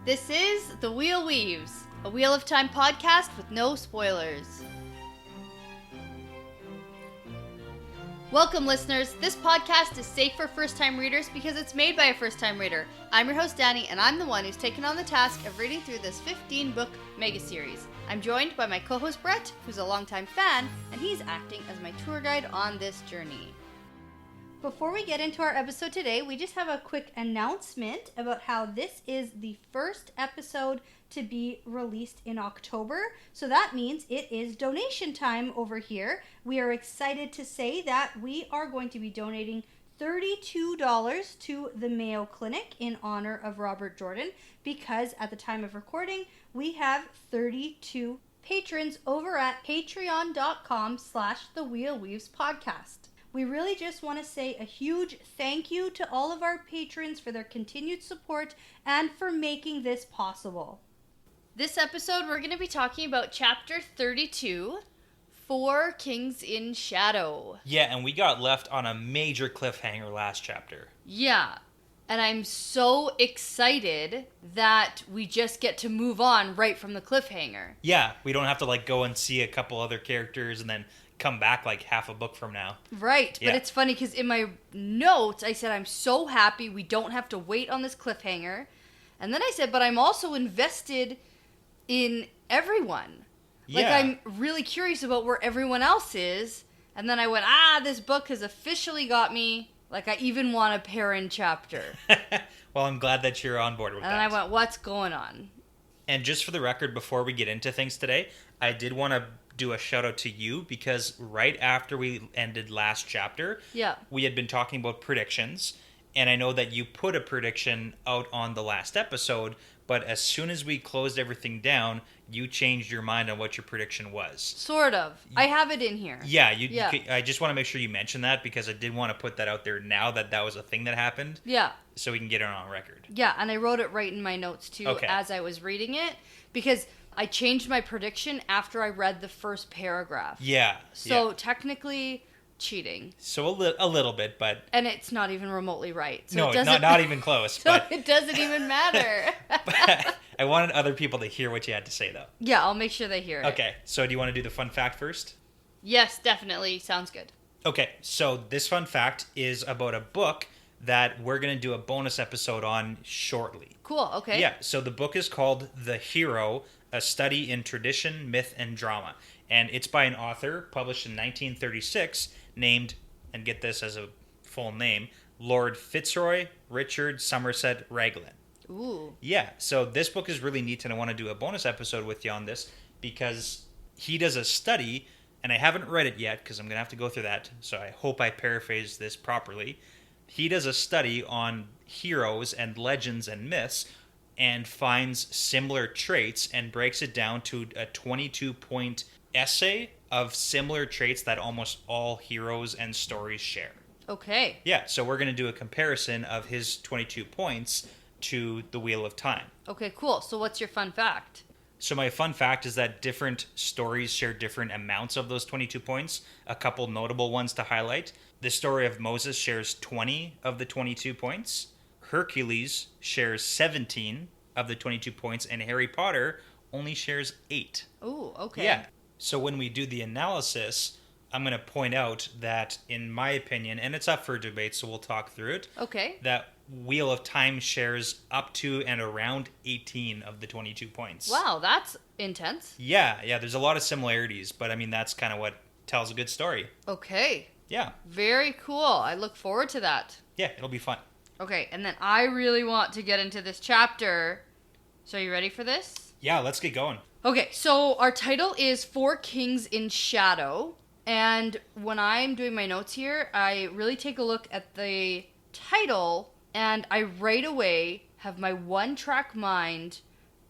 This is The Wheel Weaves, a Wheel of Time podcast with no spoilers. Welcome, listeners. This podcast is safe for first-time readers because it's made by a first-time reader. I'm your host, Dani, and I'm the one who's taken on the task of reading through this 15-book mega-series. I'm joined by my co-host, Brett, who's a longtime fan, and he's acting as my tour guide on this journey. Before we get into our episode today, we just have a quick announcement about how this is the first episode to be released in October. So that means it is donation time over here. We are excited to say that we are going to be donating $32 to the Mayo Clinic in honor of Robert Jordan because at the time of recording, we have 32 patrons over at patreon.com/thewheelweavespodcast. We really just want to say a huge thank you to all of our patrons for their continued support and for making this possible. This episode, we're going to be talking about Chapter 32, 4 Kings in Shadow. Yeah, and we got left on a major cliffhanger last chapter. Yeah, and I'm so excited that we just get to move on right from the cliffhanger. Yeah, we don't have to go and see a couple other characters and then come back half a book from now. Right, yeah. But it's funny because in my notes I said I'm so happy we don't have to wait on this cliffhanger, and then I said but I'm also invested in everyone. Yeah. I'm really curious about where everyone else is, and then I went, this book has officially got me. I even want a Perrin chapter. Well, I'm glad that you're on board with that. And I went, what's going on? And just for the record, before we get into things today, I did want to do a shout out to you because right after we ended last chapter, we had been talking about predictions, and I know that you put a prediction out on the last episode, but as soon as we closed everything down, you changed your mind on what your prediction was. Sort of. I have it in here. Yeah, I just want to make sure you mention that because I did want to put that out there now that was a thing that happened. Yeah. So we can get it on record. Yeah, and I wrote it right in my notes too as I was reading it because I changed my prediction after I read the first paragraph. Yeah. So technically cheating. So a little bit, but... And it's not even remotely right. So no, not even close. So it doesn't even matter. But I wanted other people to hear what you had to say, though. Yeah, I'll make sure they hear it. Okay, so do you want to do the fun fact first? Yes, definitely. Sounds good. Okay, so this fun fact is about a book that we're going to do a bonus episode on shortly. Cool, okay. Yeah, so the book is called The Hero, A Study in Tradition, Myth, and Drama. And it's by an author published in 1936 named, and get this as a full name, Lord Fitzroy Richard Somerset Raglan. Ooh. Yeah, so this book is really neat, and I want to do a bonus episode with you on this because he does a study, and I haven't read it yet because I'm going to have to go through that, so I hope I paraphrase this properly. He does a study on heroes and legends and myths and finds similar traits and breaks it down to a 22-point essay of similar traits that almost all heroes and stories share. Okay. Yeah, so we're going to do a comparison of his 22 points to the Wheel of Time. Okay, cool. So what's your fun fact? So my fun fact is that different stories share different amounts of those 22 points. A couple notable ones to highlight. The story of Moses shares 20 of the 22 points. Hercules shares 17 of the 22 points. And Harry Potter only shares 8. Ooh, okay. Yeah. So when we do the analysis, I'm going to point out that, in my opinion, and it's up for debate, so we'll talk through it. Okay. That Wheel of Time shares up to and around 18 of the 22 points. Wow, that's intense. Yeah, there's a lot of similarities, but I mean, that's kind of what tells a good story. Okay. Yeah. Very cool. I look forward to that. Yeah, it'll be fun. Okay, and then I really want to get into this chapter. So are you ready for this? Yeah, let's get going. Okay, so our title is 4 Kings in Shadow. And when I'm doing my notes here, I really take a look at the title, and I right away have my one-track mind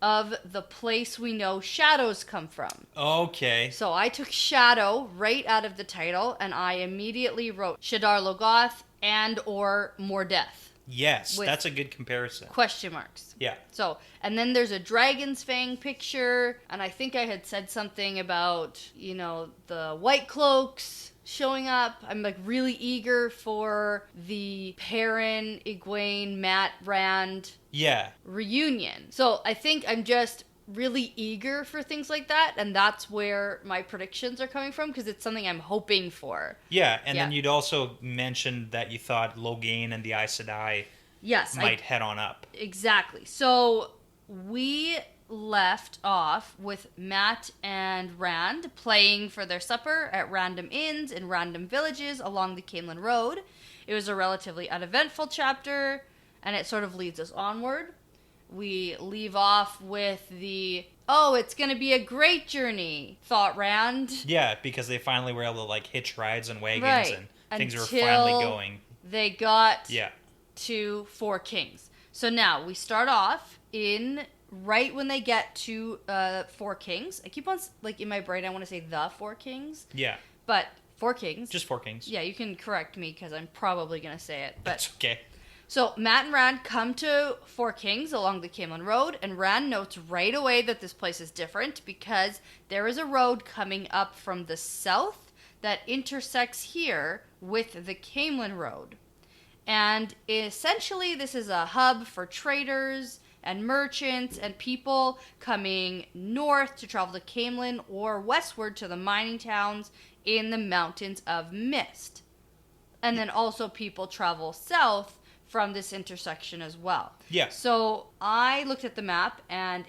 of the place we know shadows come from. Okay. So I took shadow right out of the title, and I immediately wrote Shadar Logoth and or More Death. Yes, that's a good comparison. Question marks. Yeah. So, and then there's a dragon's fang picture, and I think I had said something about, the white cloaks. showing up. I'm like really eager for the Perrin, Egwene, Matt, Rand reunion. So I think I'm just really eager for things like that, and that's where my predictions are coming from, because it's something I'm hoping for. Yeah, and then you'd also mentioned that you thought Logain and the Aes Sedai might head on up. Exactly. So we left off with Matt and Rand playing for their supper at random inns in random villages along the Camelin Road. It was a relatively uneventful chapter, and it sort of leads us onward. We leave off with the, it's going to be a great journey, thought Rand. Yeah, because they finally were able to, like, hitch rides and wagons, and things were finally going. They got to Four Kings. So now, we start off right when they get to Four Kings. I keep on, like, in my brain, I want to say the Four Kings. Yeah. But Four Kings. Just Four Kings. Yeah, you can correct me, because I'm probably going to say it. But that's okay. So Matt and Rand come to Four Kings along the Camelin Road, and Rand notes right away that this place is different because there is a road coming up from the south that intersects here with the Camelin Road. And essentially this is a hub for traders and merchants and people coming north to travel to Camelin or westward to the mining towns in the Mountains of Mist. And then also people travel south from this intersection as well. Yeah. So I looked at the map, and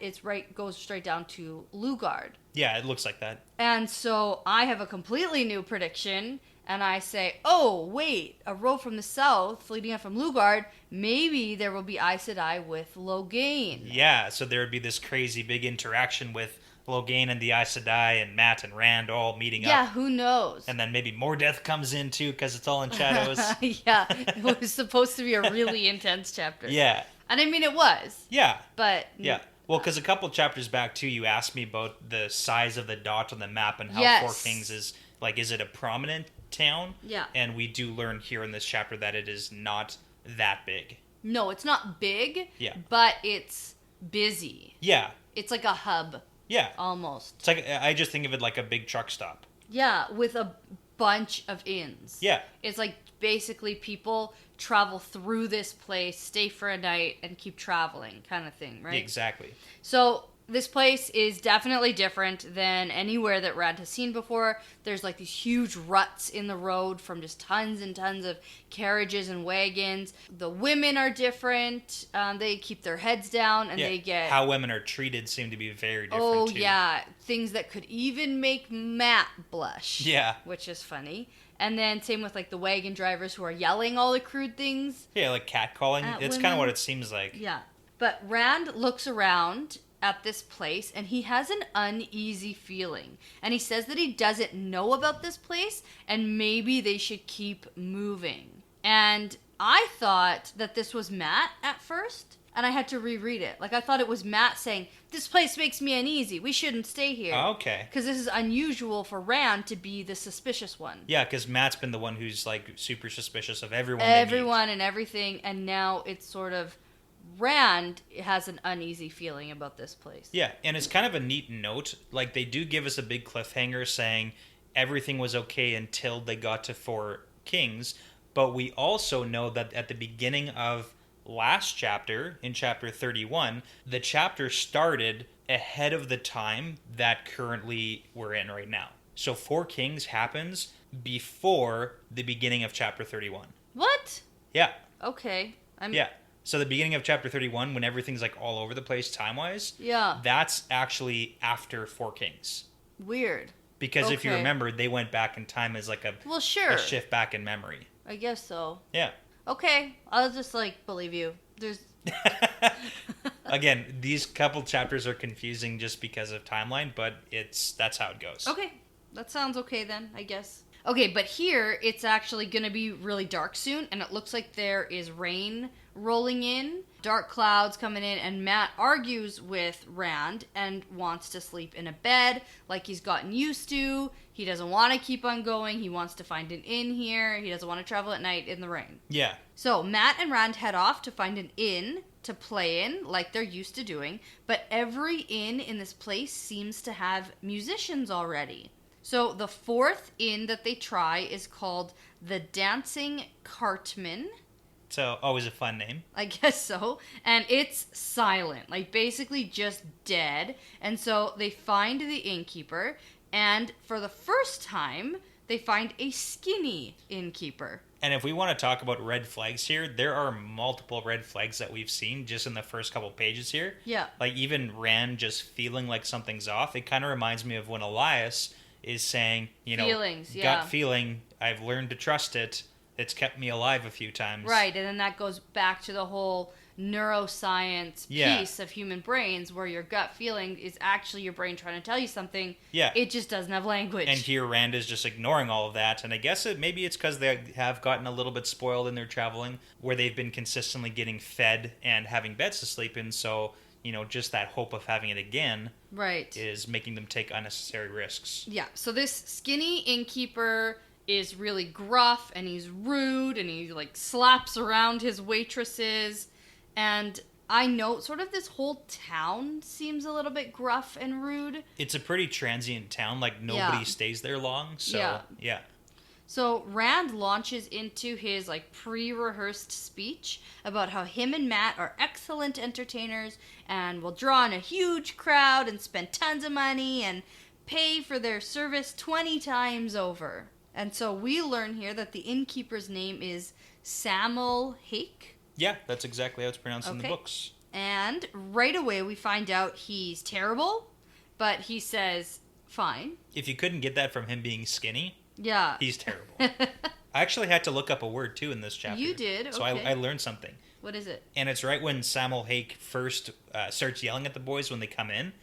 goes straight down to Lugard. Yeah, it looks like that. And so I have a completely new prediction, and I say, oh, wait, a road from the south leading up from Lugard, maybe there will be Aes Sedai with Logain. Yeah, so there would be this crazy big interaction with Logain and the Aes Sedai and Matt and Rand all meeting up. Yeah, who knows? And then maybe more death comes in too because it's all in shadows. Yeah, it was supposed to be a really intense chapter. Yeah. And I mean, it was. Yeah. But... Yeah. Well, because a couple chapters back too, you asked me about the size of the dot on the map and how Four Kings is, like, is it a prominent town? Yeah. And we do learn here in this chapter that it is not that big. No, it's not big. Yeah. But it's busy. Yeah. It's like a hub. Yeah. Almost. It's like, I just think of it like a big truck stop. Yeah, with a bunch of inns. Yeah. It's like basically people travel through this place, stay for a night, and keep traveling kind of thing, right? Exactly. So this place is definitely different than anywhere that Rand has seen before. There's like these huge ruts in the road from just tons and tons of carriages and wagons. The women are different. They keep their heads down, and they get... How women are treated seem to be very different, Oh, too. yeah. Things that could even make Matt blush. Yeah. Which is funny. And then same with like the wagon drivers who are yelling all the crude things. Yeah, like catcalling. It's kind of what it seems like. Yeah. But Rand looks around at this place, and he has an uneasy feeling. And he says that he doesn't know about this place, and maybe they should keep moving. And I thought that this was Matt at first, and I had to reread it. Like, I thought it was Matt saying, this place makes me uneasy. We shouldn't stay here. Oh, okay. Because this is unusual for Rand to be the suspicious one. Yeah, because Matt's been the one who's, like, super suspicious of everyone and everything, and now it's sort of... Rand has an uneasy feeling about this place. Yeah, and it's kind of a neat note. Like, they do give us a big cliffhanger saying everything was okay until they got to Four Kings, but we also know that at the beginning of last chapter, in chapter 31, the chapter started ahead of the time that currently we're in right now. So Four Kings happens before the beginning of chapter 31. What? Yeah. Okay. Yeah. So the beginning of chapter 31, when everything's like all over the place time-wise, yeah, that's actually after Four Kings. Weird. Because if you remember, they went back in time as like a shift back in memory. I guess so. Yeah. Okay, I'll just like believe you. There's Again, these couple chapters are confusing just because of timeline, but that's how it goes. Okay, that sounds okay then, I guess. Okay, but here it's actually going to be really dark soon, and it looks like there is rain rolling in, dark clouds coming in, and Matt argues with Rand and wants to sleep in a bed like he's gotten used to. He doesn't want to keep on going. He wants to find an inn here. He doesn't want to travel at night in the rain. Yeah. So Matt and Rand head off to find an inn to play in like they're used to doing, but every inn in this place seems to have musicians already. So the fourth inn that they try is called the Dancing Cartman. So, always a fun name. I guess so. And it's silent, like basically just dead. And so they find the innkeeper, and for the first time, they find a skinny innkeeper. And if we want to talk about red flags here, there are multiple red flags that we've seen just in the first couple pages here. Yeah. Like even Rand just feeling like something's off. It kind of reminds me of when Elias is saying, Feelings, gut feeling, I've learned to trust it. It's kept me alive a few times. Right, and then that goes back to the whole neuroscience piece of human brains, where your gut feeling is actually your brain trying to tell you something. Yeah. It just doesn't have language. And here Rand is just ignoring all of that. And I guess maybe it's because they have gotten a little bit spoiled in their traveling, where they've been consistently getting fed and having beds to sleep in. So, just that hope of having it again is making them take unnecessary risks. Yeah, so this skinny innkeeper is really gruff, and he's rude, and he slaps around his waitresses, and I know sort of this whole town seems a little bit gruff and rude. It's a pretty transient town, nobody stays there long, so yeah. So Rand launches into his pre-rehearsed speech about how him and Matt are excellent entertainers and will draw in a huge crowd and spend tons of money and pay for their service 20 times over. And so we learn here that the innkeeper's name is Samuel Hake. Yeah, that's exactly how it's pronounced in the books. And right away we find out he's terrible, but he says, fine. If you couldn't get that from him being skinny, he's terrible. I actually had to look up a word, too, in this chapter. You did? So I learned something. What is it? And it's right when Samuel Hake first starts yelling at the boys when they come in.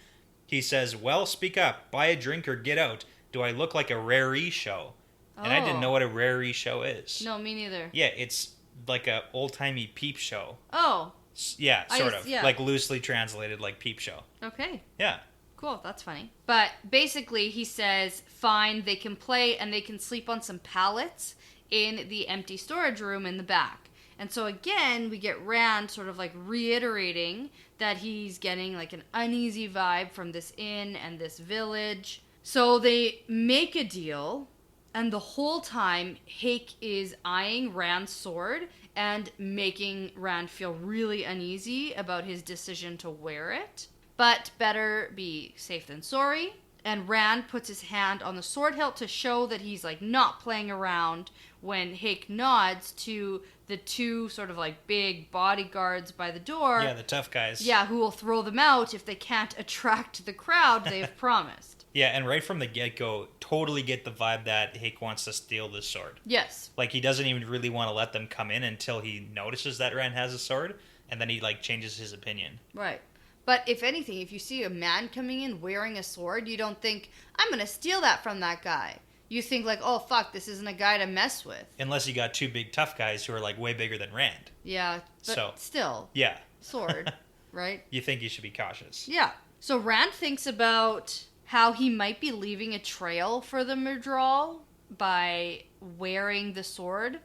He says, well, speak up, buy a drink or get out. Do I look like a raree show? And I didn't know what a raree show is. No, me neither. Yeah, it's like a old-timey peep show. Oh. Yeah, sort of. Yeah. Like loosely translated like peep show. Okay. Yeah. Cool, that's funny. But basically he says, fine, they can play and they can sleep on some pallets in the empty storage room in the back. And so again, we get Rand sort of reiterating that he's getting an uneasy vibe from this inn and this village. So they make a deal. And the whole time, Hake is eyeing Rand's sword and making Rand feel really uneasy about his decision to wear it. But better be safe than sorry. And Rand puts his hand on the sword hilt to show that he's not playing around, when Hake nods to the two sort of big bodyguards by the door. Yeah, the tough guys. Yeah, who will throw them out if they can't attract the crowd they've promised. Yeah, and right from the get-go, totally get the vibe that Hake wants to steal this sword. Yes. He doesn't even really want to let them come in until he notices that Rand has a sword, and then he, changes his opinion. Right. But if anything, if you see a man coming in wearing a sword, you don't think, I'm going to steal that from that guy. You think, oh, fuck, this isn't a guy to mess with. Unless you got two big tough guys who are, way bigger than Rand. Yeah, but still. Yeah. Sword, right? You think you should be cautious. Yeah. So Rand thinks about how he might be leaving a trail for the Myrddraal by wearing the sword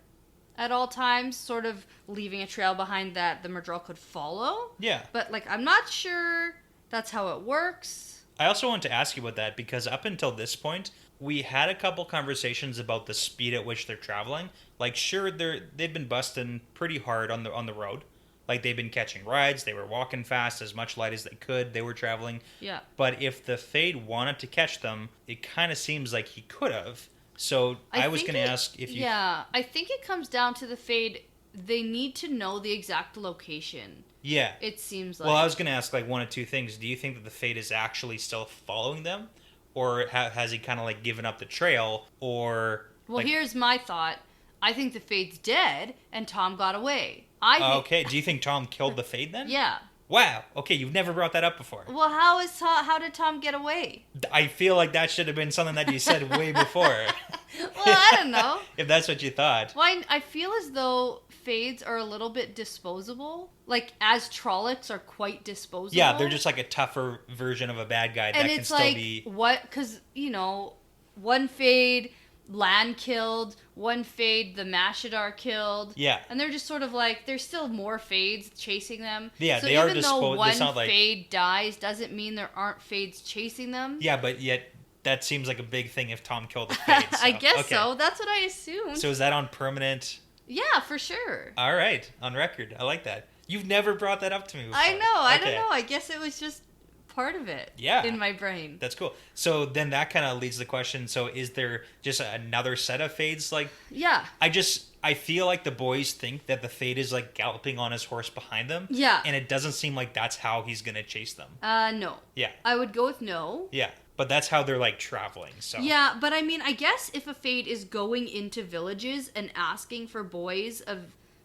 at all times, sort of leaving a trail behind that the Myrddraal could follow. Yeah. But, I'm not sure that's how it works. I also want to ask you about that, because up until this point, we had a couple conversations about the speed at which they're traveling. Sure, they've been busting pretty hard on the road. They've been catching rides, they were walking fast, as much light as they could, they were traveling. Yeah. But if the Fade wanted to catch them, it kind of seems like he could have. So I was going to ask if you... Yeah, I think it comes down to the Fade. They need to know the exact location. Yeah. It seems like... Well, I was going to ask one of two things. Do you think that the Fade is actually still following them? Or has he kind of given up the trail? Or... Well, here's my thought. I think the Fade's dead and Tom got away. Okay, do you think Tom killed the Fade then? Yeah. Wow. Okay, you've never brought that up before. Well, how did Tom get away? I feel like that should have been something that you said way before. Well, I don't know. If that's what you thought. Well, I feel as though Fades are a little bit disposable. As Trollocs are quite disposable. Yeah, they're just a tougher version of a bad guy that can still be... what? Because, one Fade... Lan killed, one Fade the Mashadar killed. Yeah. And they're just sort of there's still more Fades chasing them. Yeah, so they are even though one Fade dies, doesn't mean there aren't Fades chasing them. Yeah, but yet that seems like a big thing if Tom killed the Fade. So. I guess so. That's what I assumed. So is that on permanent? Yeah, for sure. All right, on record. I like that. You've never brought that up to me before. I know. I don't know. I guess it was just part of it. Yeah. In my brain. That's cool. So then that kind of leads to the question. So is there just another set of Fades? Like, yeah. I feel like the boys think that the Fade is like galloping on his horse behind them. Yeah. And it doesn't seem like that's how he's going to chase them. No. Yeah. I would go with no. Yeah. But that's how they're like traveling. So yeah, but I mean, I guess if a Fade is going into villages and asking for boys of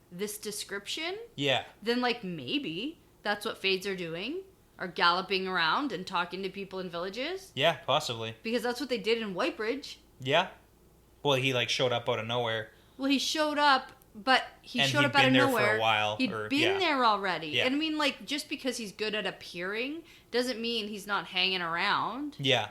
this description, yeah, then like maybe that's what Fades are doing, are galloping around and talking to people in villages. Yeah, possibly. Because that's what they did in Whitebridge. Yeah. Well, he like showed up out of nowhere. Well, he showed up, but he showed up out of nowhere. For a while, He'd been there already. Yeah. And I mean, like, just because he's good at appearing doesn't mean he's not hanging around. Yeah.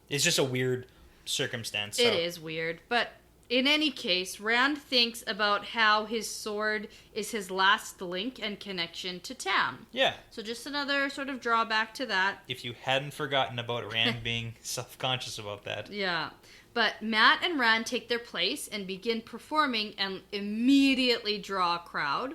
It's just a weird circumstance. So. It is weird. But in any case, Rand thinks about how his sword is his last link and connection to Tam. Yeah. So just another sort of drawback to that. If you hadn't forgotten about Rand being self-conscious about that. Yeah. But Matt and Rand take their place and begin performing and immediately draw a crowd.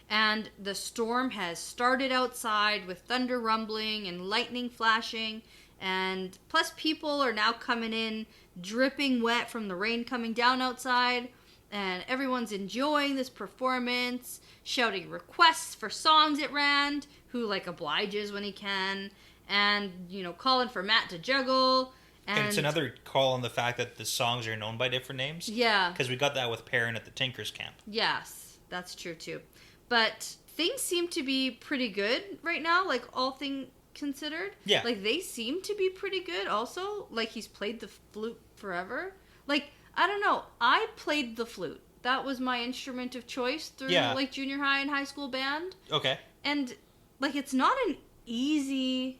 And the storm has started outside with thunder rumbling and lightning flashing. And plus people are now coming in dripping wet from the rain coming down outside. And everyone's enjoying this performance, shouting requests for songs at Rand, who like obliges when he can. And, you know, calling for Matt to juggle. And it's another call on the fact that the songs are known by different names. Yeah. Because we got that with Perrin at the Tinker's Camp. Yes, that's true too. But things seem to be pretty good right now, like all things considered. Yeah. Like they seem to be pretty good also. Like he's played the flute forever. Like, I don't know. I played the flute. That was my instrument of choice through like junior high and high school band. Okay. And like it's not an easy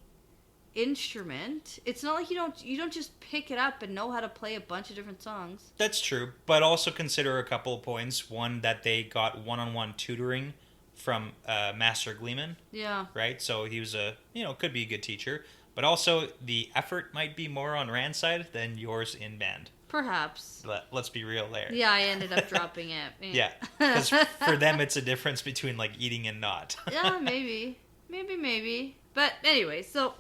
instrument. It's not like you don't just pick it up and know how to play a bunch of different songs. That's true, but also consider a couple of points. One, that they got one-on-one tutoring from Master Gleeman. Yeah. Right? So he was could be a good teacher, but also the effort might be more on Rand's side than yours in band. Perhaps. Let's be real there. Yeah, I ended up dropping it. Yeah, because for them it's a difference between like eating and not. Yeah, maybe. But anyway, so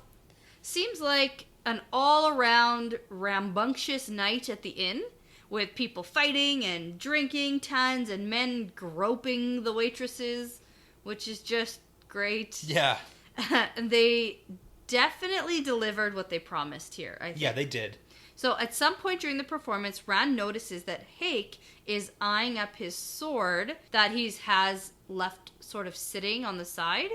seems like an all-around rambunctious night at the inn, with people fighting and drinking tons and men groping the waitresses, which is just great. Yeah. And they definitely delivered what they promised here, I think. Yeah, they did. So at some point during the performance, Rand notices that Hake is eyeing up his sword that he has left sort of sitting on the side.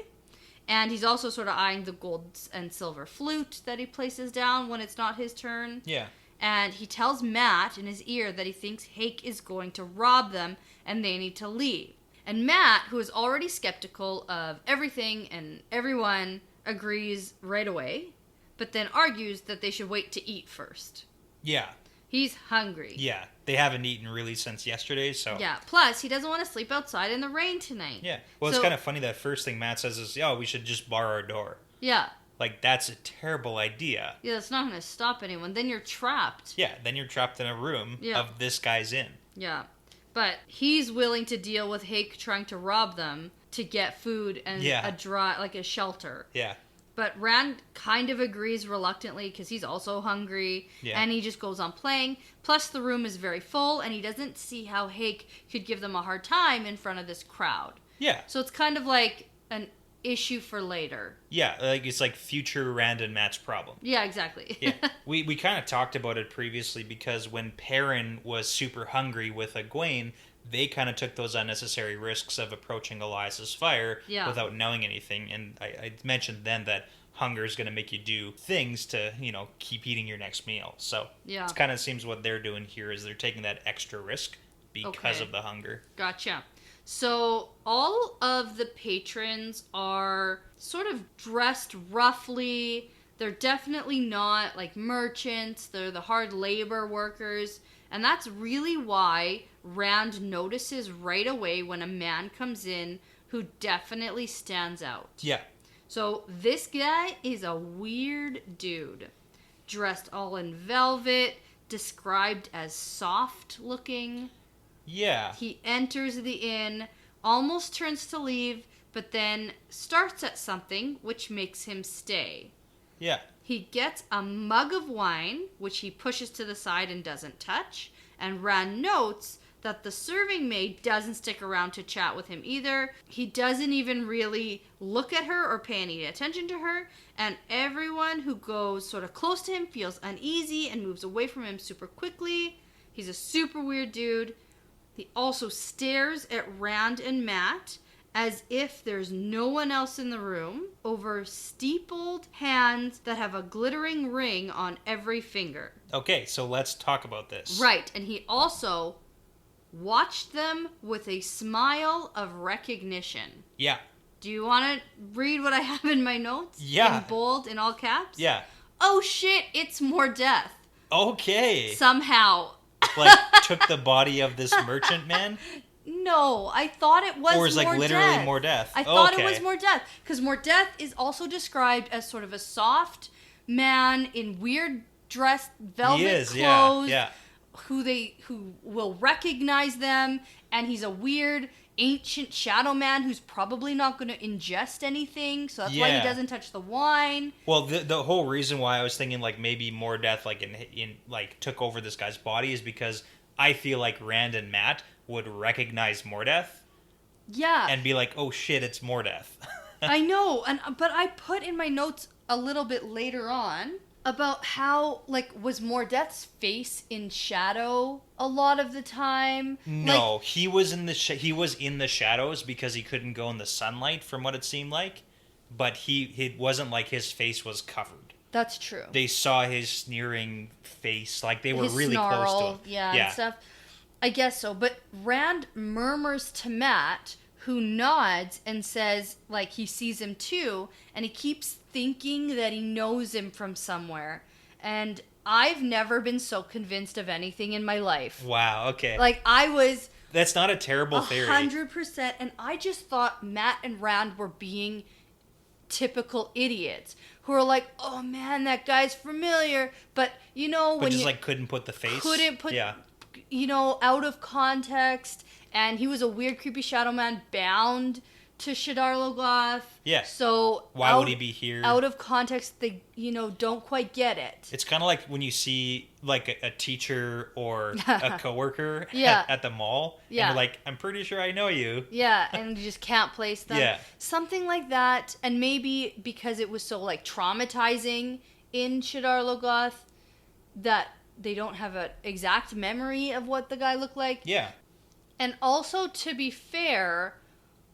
And he's also sort of eyeing the gold and silver flute that he places down when it's not his turn. Yeah. And he tells Matt in his ear that he thinks Hake is going to rob them and they need to leave. And Matt, who is already skeptical of everything and everyone, agrees right away, but then argues that they should wait to eat first. Yeah. He's hungry. Yeah. They haven't eaten really since yesterday, so... Yeah. Plus, he doesn't want to sleep outside in the rain tonight. Yeah. Well, it's kind of funny that first thing Matt says is, we should just bar our door. Yeah. Like, that's a terrible idea. Yeah, that's not going to stop anyone. Then you're trapped. Yeah, then you're trapped in a room of this guy's inn. Yeah. But he's willing to deal with Hake trying to rob them to get food and a shelter. Yeah. But Rand kind of agrees reluctantly because he's also hungry, and he just goes on playing. Plus, the room is very full, and he doesn't see how Hake could give them a hard time in front of this crowd. Yeah. So it's kind of like an issue for later. Yeah, like it's like future Rand and Matt's problem. Yeah, exactly. Yeah, we kind of talked about it previously because when Perrin was super hungry with Egwene, they kind of took those unnecessary risks of approaching Elias's fire without knowing anything. And I mentioned then that hunger is going to make you do things to, keep eating your next meal. So it kind of seems what they're doing here is they're taking that extra risk because of the hunger. Gotcha. So all of the patrons are sort of dressed roughly. They're definitely not like merchants. They're the hard labor workers. And that's really why Rand notices right away when a man comes in who definitely stands out. Yeah. So this guy is a weird dude. dressed all in velvet, described as soft looking. Yeah. He enters the inn, almost turns to leave, but then starts at something, which makes him stay. Yeah. He gets a mug of wine, which he pushes to the side and doesn't touch, and Rand notes that the serving maid doesn't stick around to chat with him either. He doesn't even really look at her or pay any attention to her, and everyone who goes sort of close to him feels uneasy and moves away from him super quickly. He's a super weird dude. He also stares at Rand and Matt as if there's no one else in the room, over steepled hands that have a glittering ring on every finger. Okay, so let's talk about this. Right, and he also watched them with a smile of recognition. Yeah. Do you want to read what I have in my notes? Yeah. In bold, in all caps? Yeah. Oh shit, it's more death. Okay. Somehow. Like, took the body of this merchant man? No, I thought it was more death. Or is like literally death. more death? I thought it was more death. Because more death is also described as sort of a soft man in weird dressed velvet clothes. Yeah. Who will recognize them, and he's a weird ancient shadow man who's probably not going to ingest anything, so that's why he doesn't touch the wine. Well, the whole reason why I was thinking like maybe more death like in like took over this guy's body is because I feel like Rand and Matt would recognize Mordeth. Yeah. And be like, "Oh shit, it's Mordeth." I know, but I put in my notes a little bit later on about how, like, was Mordeth's face in shadow a lot of the time? No, like, he was in the shadows because he couldn't go in the sunlight, from what it seemed like. But it wasn't like his face was covered. That's true. They saw his sneering face, like they were his really snarl, close to him. Yeah, and stuff. I guess so. But Rand murmurs to Matt, who nods and says, like, he sees him too, and he keeps thinking that he knows him from somewhere. And I've never been so convinced of anything in my life. Wow, okay. Like, I was... That's not a terrible theory. 100%. And I just thought Matt and Rand were being typical idiots who are like, oh man, that guy's familiar. But, you know, but when just you... like couldn't put the face? Couldn't put... Yeah. You know, out of context, and he was a weird, creepy shadow man bound to Shadar Logoth. Yeah. So why would he be here? Out of context, they, don't quite get it. It's kind of like when you see like a teacher or a coworker Yeah. at the mall. Yeah. And you're like, I'm pretty sure I know you. Yeah, and you just can't place them. Yeah. Something like that, and maybe because it was so like traumatizing in Shadar Logoth that they don't have an exact memory of what the guy looked like. Yeah. And also, to be fair,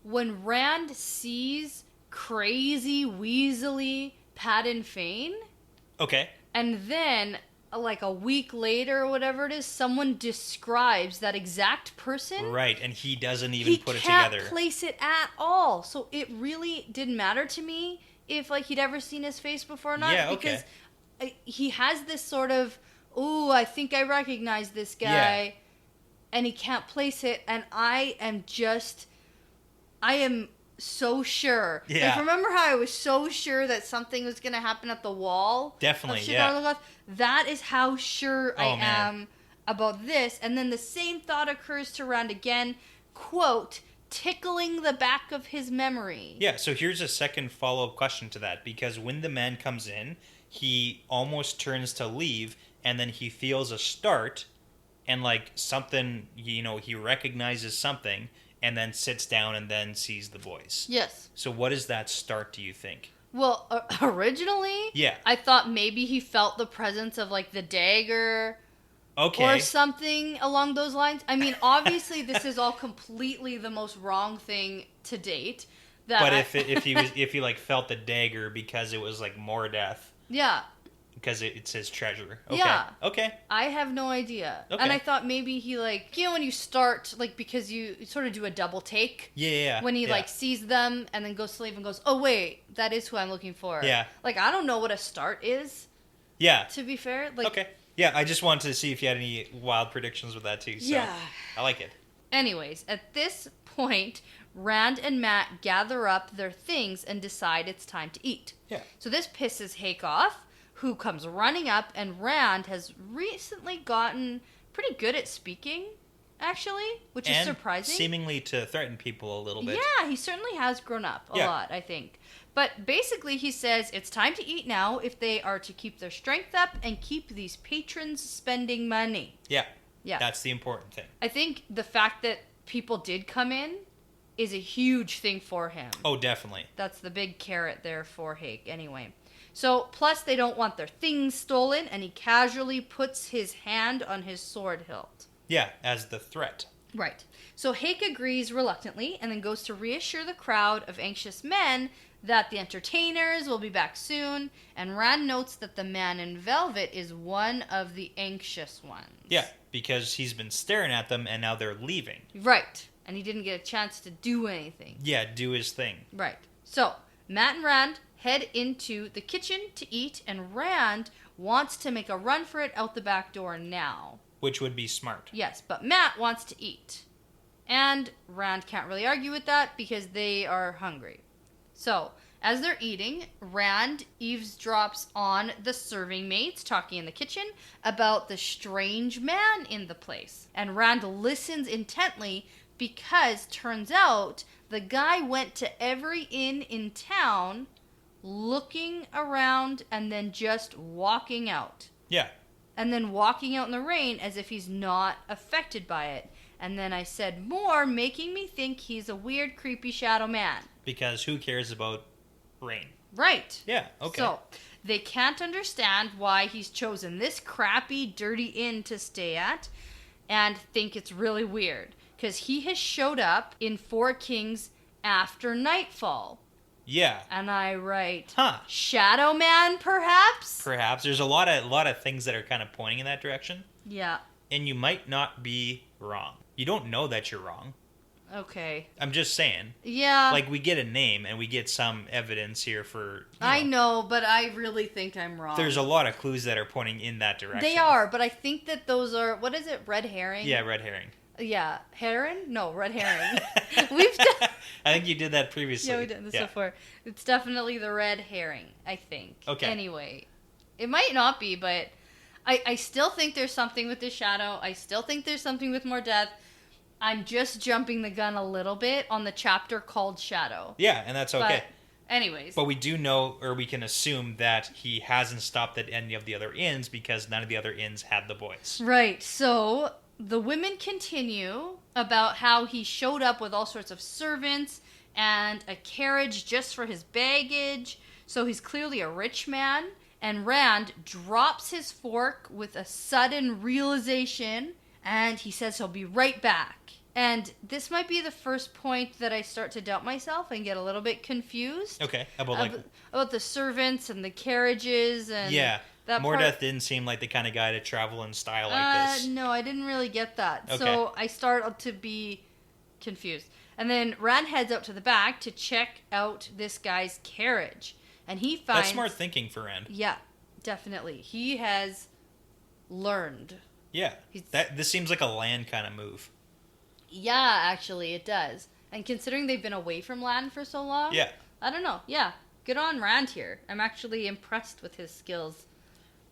when Rand sees crazy, weaselly Padan Fane... Okay. And then, like a week later or whatever it is, someone describes that exact person. Right, and he doesn't even put it together. He can't place it at all. So it really didn't matter to me if, like, he'd ever seen his face before or not. Yeah, okay. Because he has this sort of... Ooh, I think I recognize this guy. Yeah. And he can't place it. And I am so sure. Yeah. Like, remember how I was so sure that something was going to happen at the wall? Definitely, of yeah. Logoth? That is how sure I am about this. And then the same thought occurs to Rand again. Quote, tickling the back of his memory. Yeah, so here's a second follow-up question to that. Because when the man comes in, he almost turns to leave, and then he feels a start, and like something, he recognizes something, and then sits down and then sees the voice. Yes. So what is that start, do you think? Well, originally, yeah, I thought maybe he felt the presence of like the dagger, okay, or something along those lines. I mean, obviously, this is all completely the most wrong thing to date. But if he like felt the dagger because it was like more death, yeah, because it's his treasure. Okay. Yeah. Okay. I have no idea. Okay. And I thought maybe he like, when you start, like, because you sort of do a double take. Yeah. When he like sees them and then goes to leave and goes, oh wait, that is who I'm looking for. Yeah. Like, I don't know what a start is. Yeah. To be fair. Like, okay. Yeah, I just wanted to see if you had any wild predictions with that too. So yeah. I like it. Anyways, at this point, Rand and Matt gather up their things and decide it's time to eat. Yeah. So this pisses Hake off, who comes running up, and Rand has recently gotten pretty good at speaking, actually, which is surprising. Seemingly to threaten people a little bit. Yeah, he certainly has grown up a lot, I think. But basically he says it's time to eat now if they are to keep their strength up and keep these patrons spending money. Yeah. Yeah. That's the important thing. I think the fact that people did come in is a huge thing for him. Oh, definitely. That's the big carrot there for Hake, anyway. So, plus they don't want their things stolen, and he casually puts his hand on his sword hilt. Yeah, as the threat. Right. So Hake agrees reluctantly, and then goes to reassure the crowd of anxious men that the entertainers will be back soon, and Rand notes that the man in velvet is one of the anxious ones. Yeah, because he's been staring at them, and now they're leaving. Right. And he didn't get a chance to do anything. Yeah, do his thing. Right. So, Matt and Rand head into the kitchen to eat, and Rand wants to make a run for it out the back door now. Which would be smart. Yes, but Matt wants to eat. And Rand can't really argue with that because they are hungry. So, as they're eating, Rand eavesdrops on the serving maids talking in the kitchen about the strange man in the place. And Rand listens intently because turns out the guy went to every inn in town looking around and then just walking out. Yeah. And then walking out in the rain as if he's not affected by it. And then I said more, making me think he's a weird, creepy shadow man. Because who cares about rain? Right. Yeah, okay. So, they can't understand why he's chosen this crappy, dirty inn to stay at and think it's really weird. Because he has showed up in Four Kings after nightfall. Yeah. And I write, huh? Shadow Man, perhaps? Perhaps. There's a lot of things that are kind of pointing in that direction. Yeah. And you might not be wrong. You don't know that you're wrong. Okay. I'm just saying. Yeah. Like, we get a name and we get some evidence here for... I know, but I really think I'm wrong. There's a lot of clues that are pointing in that direction. They are, but I think that those are... What is it? Red herring? Yeah, red herring. Yeah. Heron? No, red herring. We've done... I think you did that previously. Yeah, we did this before. It's definitely the red herring, I think. Okay. Anyway. It might not be, but I still think there's something with this shadow. I still think there's something with more death. I'm just jumping the gun a little bit on the chapter called Shadow. Yeah, and that's okay. But anyways. But we do know, or we can assume, that he hasn't stopped at any of the other inns because none of the other inns had the boys. Right. So the women continue about how he showed up with all sorts of servants and a carriage just for his baggage. So he's clearly a rich man. And Rand drops his fork with a sudden realization, and he says he'll be right back. And this might be the first point that I start to doubt myself and get a little bit confused. Okay. About the servants and the carriages and yeah. that Mordeth didn't seem like the kind of guy to travel in style like this. No, I didn't really get that. Okay. So I start to be confused. And then Rand heads out to the back to check out this guy's carriage. And he finds... That's smart thinking for Rand. Yeah, definitely. He has learned. Yeah. This seems like a land kind of move. Yeah, actually, it does. And considering they've been away from land for so long... Yeah. I don't know. Yeah. Good on Rand here. I'm actually impressed with his skills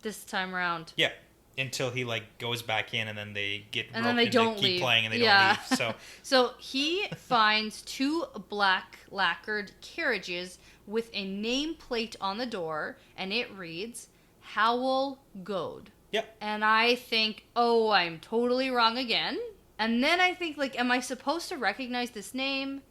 this time around. Yeah. Until he, goes back in and then they get and then they don't keep leave. playing and they don't leave. So, so he finds two black lacquered carriages with a nameplate on the door, and it reads, Howl Goad. Yep. And I think, oh, I'm totally wrong again. And then I think, am I supposed to recognize this name?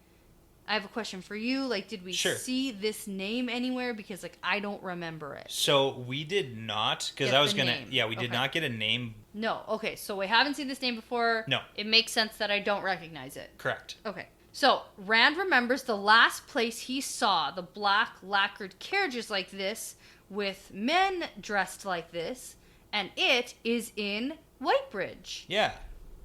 I have a question for you. Did we see this name anywhere? Because, I don't remember it. So, we did not, because I was going to... Yeah, we did not get a name. No. Okay, so we haven't seen this name before. No. It makes sense that I don't recognize it. Correct. Okay. So, Rand remembers the last place he saw the black lacquered carriages like this with men dressed like this, and it is in Whitebridge. Yeah.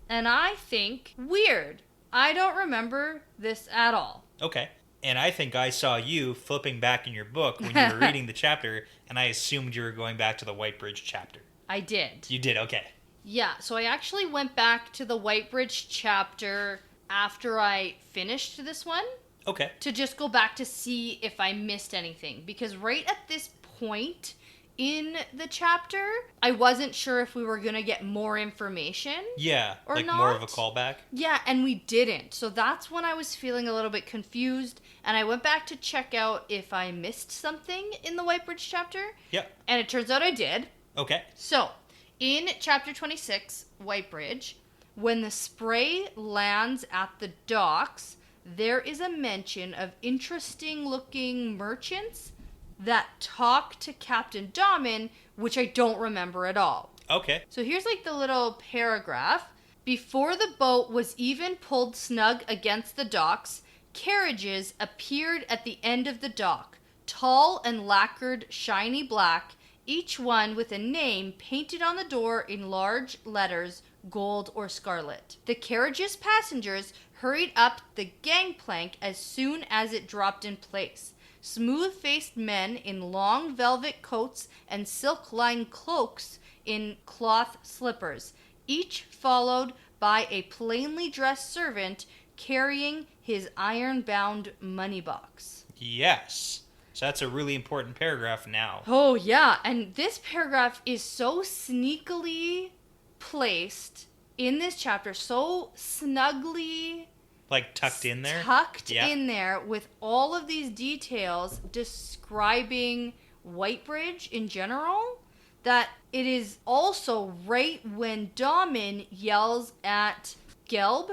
And I think, weird. I don't remember this at all. Okay. And I think I saw you flipping back in your book when you were reading the chapter, and I assumed you were going back to the Whitebridge chapter. I did. You did, okay. Yeah, so I actually went back to the Whitebridge chapter after I finished this one. Okay. To just go back to see if I missed anything. Because right at this point in the chapter. I wasn't sure if we were going to get more information. Yeah, or like not. more of a callback. Yeah, and we didn't. So that's when I was feeling a little bit confused. And I went back to check out if I missed something in the Whitebridge chapter. Yep. And it turns out I did. Okay. So, in chapter 26, Whitebridge, when the spray lands at the docks, there is a mention of interesting-looking merchants that talk to Captain Dahman, which I don't remember at all. Okay. So here's like the little paragraph. Before the boat was even pulled snug against the docks, carriages appeared at the end of the dock, tall and lacquered shiny black, each one with a name painted on the door in large letters, gold or scarlet. The carriage's passengers hurried up the gangplank as soon as it dropped in place. Smooth-faced men in long velvet coats and silk-lined cloaks in cloth slippers, each followed by a plainly dressed servant carrying his iron-bound money box. Yes. So that's a really important paragraph now. Oh, yeah. And this paragraph is so sneakily placed in this chapter, so snugly Like tucked in there? Tucked in there with all of these details describing Whitebridge in general, that it is also right when Dahman yells at Gelb.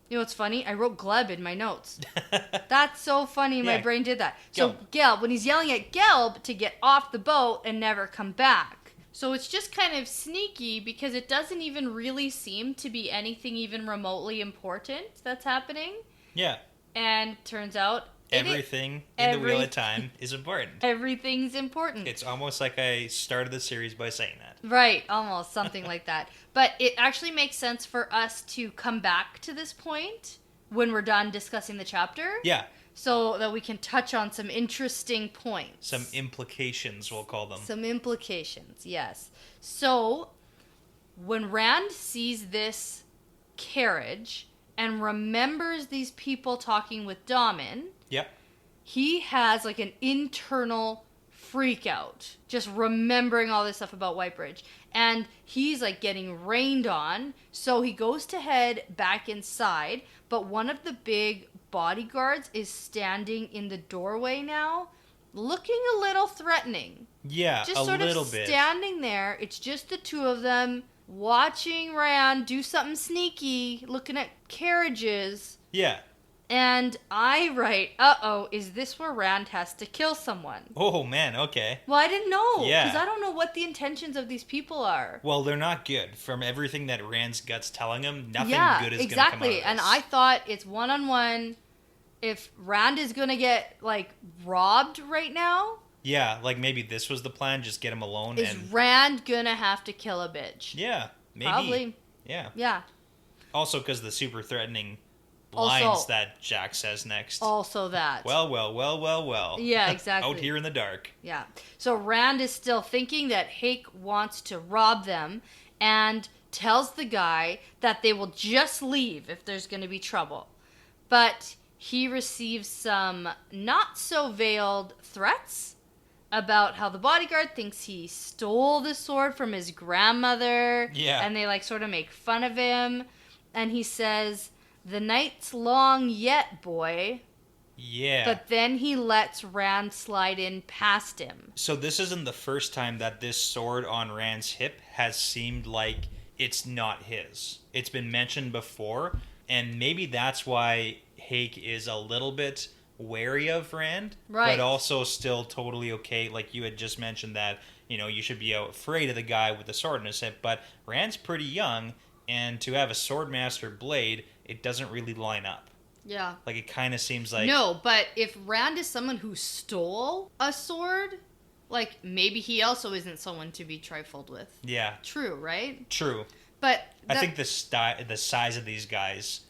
You know what's funny? I wrote Gleb in my notes. That's so funny. My brain did that. So Gelb, when he's yelling at Gelb to get off the boat and never come back. So it's just kind of sneaky because it doesn't even really seem to be anything even remotely important that's happening. Yeah. And turns out everything in the Wheel of Time is important. Everything's important. It's almost like I started the series by saying that. Right, almost something like that. But it actually makes sense for us to come back to this point when we're done discussing the chapter. Yeah. So that we can touch on some interesting points. Some implications, we'll call them. Some implications, yes. So, when Rand sees this carriage and remembers these people talking with Dahman, yep, he has like an internal freak out, just remembering all this stuff about Whitebridge. And he's like getting rained on, so he goes to head back inside, but one of the big bodyguards is standing in the doorway now, looking a little threatening. Yeah, just a little bit. Standing there. It's just the two of them watching Rand do something sneaky, looking at carriages. Yeah. And I write, uh-oh, is this where Rand has to kill someone? Oh, man, okay. Well, I didn't know. Yeah. Because I don't know what the intentions of these people are. Well, they're not good. From everything that Rand's gut's telling him, nothing good is going to come out of this. Exactly. And I thought it's one-on-one. If Rand is going to get, like, robbed right now... Yeah, like maybe this was the plan, just get him alone. Is Rand going to have to kill a bitch? Yeah, maybe. Probably. Yeah. Yeah. Also because the super threatening lines that Jack says next. Also that. Well. Yeah, exactly. Out here in the dark. Yeah. So Rand is still thinking that Hake wants to rob them and tells the guy that they will just leave if there's going to be trouble. But he receives some not-so-veiled threats about how the bodyguard thinks he stole the sword from his grandmother. Yeah. And they, like, sort of make fun of him. And he says, "The night's long yet, boy." Yeah. But then he lets Rand slide in past him. So this isn't the first time that this sword on Rand's hip has seemed like it's not his. It's been mentioned before, and maybe that's why Hake is a little bit wary of Rand, right, but also still totally okay. Like you had just mentioned that, you know, you should be afraid of the guy with the sword in his hip, but Rand's pretty young, and to have a swordmaster blade, it doesn't really line up. Yeah. Like, it kind of seems like... No, but if Rand is someone who stole a sword, like, maybe he also isn't someone to be trifled with. Yeah. True, right? True. But... I think the size of these guys...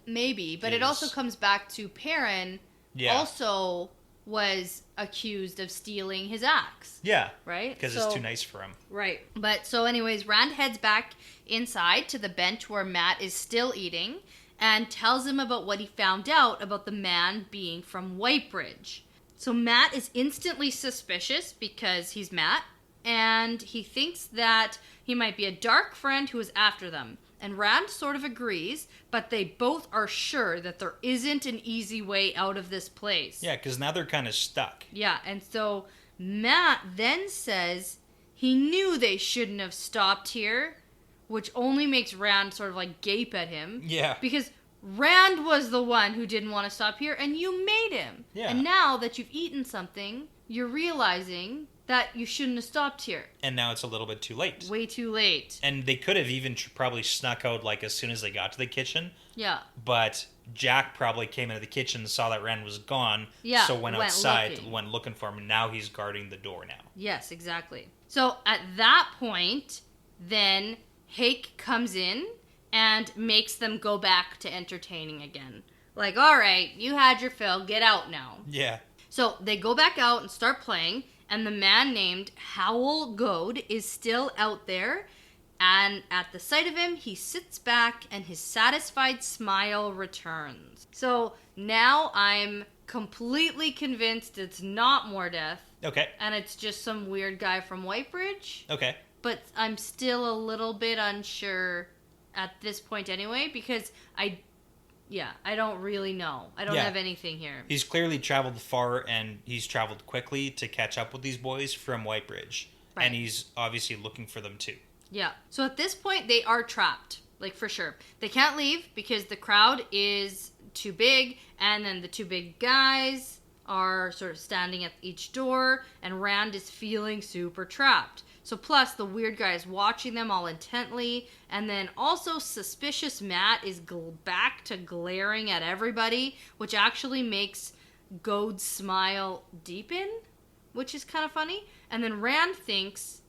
Maybe, but it also comes back to Perrin also was accused of stealing his axe. Yeah. Right? Because it's too nice for him. Right. But so anyways, Rand heads back inside to the bench where Matt is still eating and tells him about what he found out about the man being from Whitebridge. So Matt is instantly suspicious because he's Matt. and he thinks that he might be a dark friend who is after them. And Rand sort of agrees, but they both are sure that there isn't an easy way out of this place. Yeah, because now they're kind of stuck. Yeah, and so Matt then says he knew they shouldn't have stopped here, which only makes Rand sort of like gape at him. Yeah. Because Rand was the one who didn't want to stop here, and you made him. Yeah. And now that you've eaten something, you're realizing that you shouldn't have stopped here. And now it's a little bit too late. Way too late. And they could have even probably snuck out like as soon as they got to the kitchen. Yeah. But Jack probably came into the kitchen and saw that Rand was gone. Yeah. So went outside, looking. went looking for him, and now he's guarding the door now. Yes, exactly. So at that point, then Hake comes in and makes them go back to entertaining again. Like, all right, you had your fill, get out now. Yeah. So they go back out and start playing, and the man named Howl Goad is still out there. And at the sight of him, he sits back and his satisfied smile returns. So now I'm completely convinced it's not Mordeth. Okay. And it's just some weird guy from Whitebridge. Okay. But I'm still a little bit unsure at this point anyway, because I don't really know. I don't have anything here. He's clearly traveled far, and he's traveled quickly to catch up with these boys from Whitebridge. Right. And he's obviously looking for them too. Yeah. So at this point, they are trapped. Like, for sure. They can't leave because the crowd is too big, and then the two big guys are sort of standing at each door, and Rand is feeling super trapped. So plus, the weird guy is watching them all intently, and then also suspicious Matt is back to glaring at everybody, which actually makes Goad's smile deepen, which is kind of funny. And then Rand thinks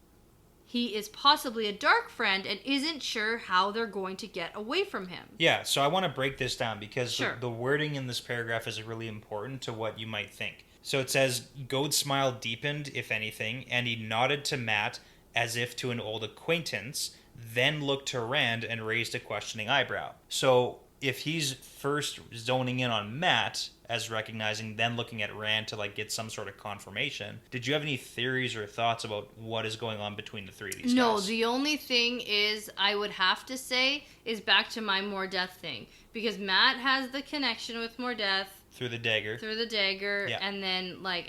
he is possibly a dark friend and isn't sure how they're going to get away from him. Yeah, so I want to break this down because Sure. the wording in this paragraph is really important to what you might think. So it says, Goad's smile deepened, if anything, and he nodded to Matt as if to an old acquaintance, then looked to Rand and raised a questioning eyebrow. So if he's first zoning in on Matt as recognizing, then looking at Rand to like get some sort of confirmation, did you have any theories or thoughts about what is going on between the three of these guys? No, the only thing is I would have to say is back to my Mordeth thing. Because Matt has the connection with Mordeth. Through the dagger. Yeah. And then like,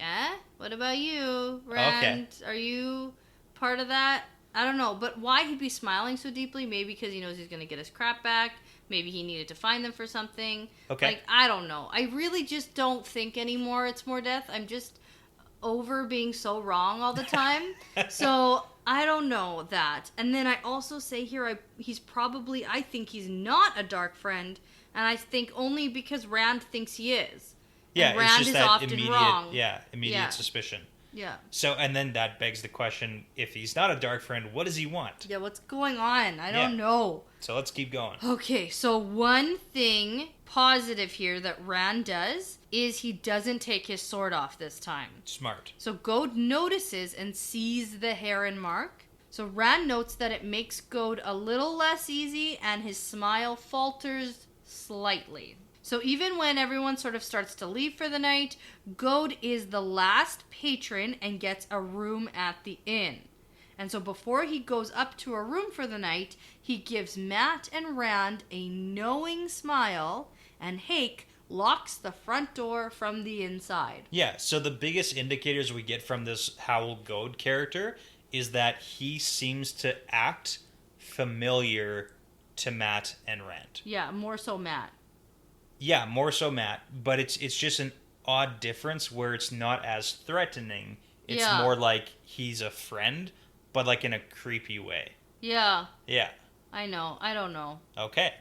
what about you, Rand? Okay. Are you part of that? I don't know, but why he'd be smiling so deeply? Maybe because he knows he's going to get his crap back. Maybe he needed to find them for something. Okay. Like, I don't know. I really just don't think anymore it's Mordeth. I'm just over being so wrong all the time. So, I don't know that. And then I also say here, I think he's not a dark friend. And I think only because Rand thinks he is. Yeah, and Rand it's just is that often immediate, wrong. Immediate suspicion. Yeah. So, and then that begs the question, if he's not a dark friend, what does he want? Yeah, what's going on? I don't know. So let's keep going. Okay, so one thing positive here that Rand does is he doesn't take his sword off this time. Smart. So Goad notices and sees the heron mark. So Rand notes that it makes Goad a little less easy and his smile falters slightly. So even when everyone sort of starts to leave for the night, Goad is the last patron and gets a room at the inn. And so before he goes up to a room for the night, he gives Matt and Rand a knowing smile, and Hake locks the front door from the inside. Yeah, so the biggest indicators we get from this Howl Goad character is that he seems to act familiar to Matt and Rand. Yeah, more so Matt. Yeah, more so Matt, but it's just an odd difference where it's not as threatening. It's more like he's a friend, but like in a creepy way. Yeah. Yeah. I know. I don't know. Okay.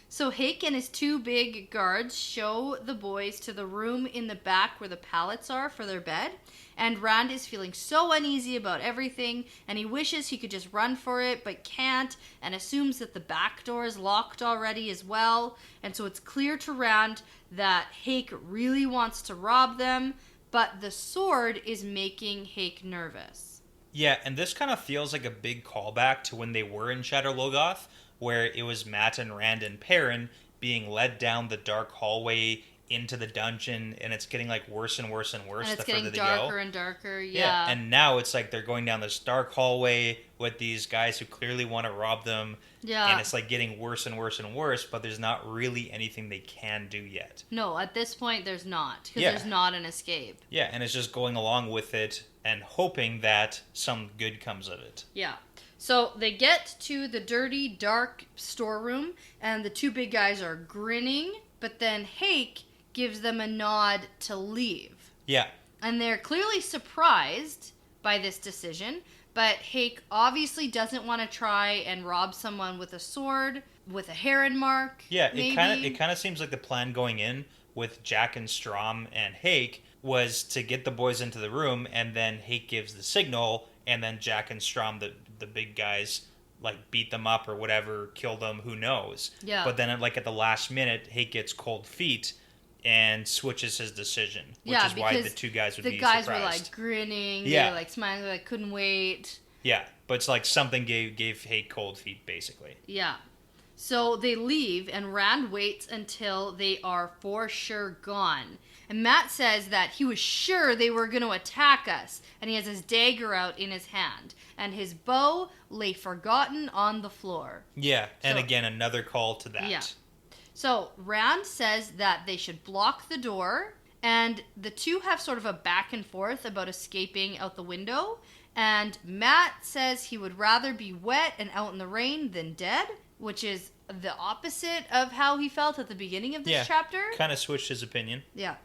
So Hake and his two big guards show the boys to the room in the back where the pallets are for their bed. And Rand is feeling so uneasy about everything, and he wishes he could just run for it, but can't, and assumes that the back door is locked already as well. And so it's clear to Rand that Hake really wants to rob them, but the sword is making Hake nervous. Yeah, and this kind of feels like a big callback to when they were in Shadar Logoth, where it was Matt and Rand and Perrin being led down the dark hallway into the dungeon, and it's getting like worse and worse and worse And the it's further getting they darker go. and darker. Yeah. And now it's like they're going down this dark hallway with these guys who clearly want to rob them. Yeah. And it's like getting worse and worse and worse, but there's not really anything they can do yet. No, at this point there's not, because Yeah. there's not an escape. Yeah, and it's just going along with it and hoping that some good comes of it. Yeah. So they get to the dirty, dark storeroom, and the two big guys are grinning, but then Hake gives them a nod to leave. Yeah. And they're clearly surprised by this decision, but Hake obviously doesn't want to try and rob someone with a sword, with a heron mark. Yeah, maybe. it kind of seems like the plan going in with Jack and Strom and Hake was to get the boys into the room, and then Hake gives the signal, and then Jack and Strom, the big guys, like beat them up or whatever, kill them, who knows. Yeah. But then at the last minute, Hake gets cold feet and switches his decision, which Yeah, is why the because two guys would the be guys surprised. were like grinning, Yeah. they were like smiling, they like couldn't wait. Yeah, but it's like something gave Hake cold feet, basically. Yeah. So they leave, and Rand waits until they are for sure gone. And Matt says that he was sure they were going to attack us, and he has his dagger out in his hand, and his bow lay forgotten on the floor. Yeah, and So- again, another call to that. Yeah. So Rand says that they should block the door, and the two have sort of a back and forth about escaping out the window. And Matt says he would rather be wet and out in the rain than dead, which is the opposite of how he felt at the beginning of this chapter. Kind of switched his opinion. Yeah.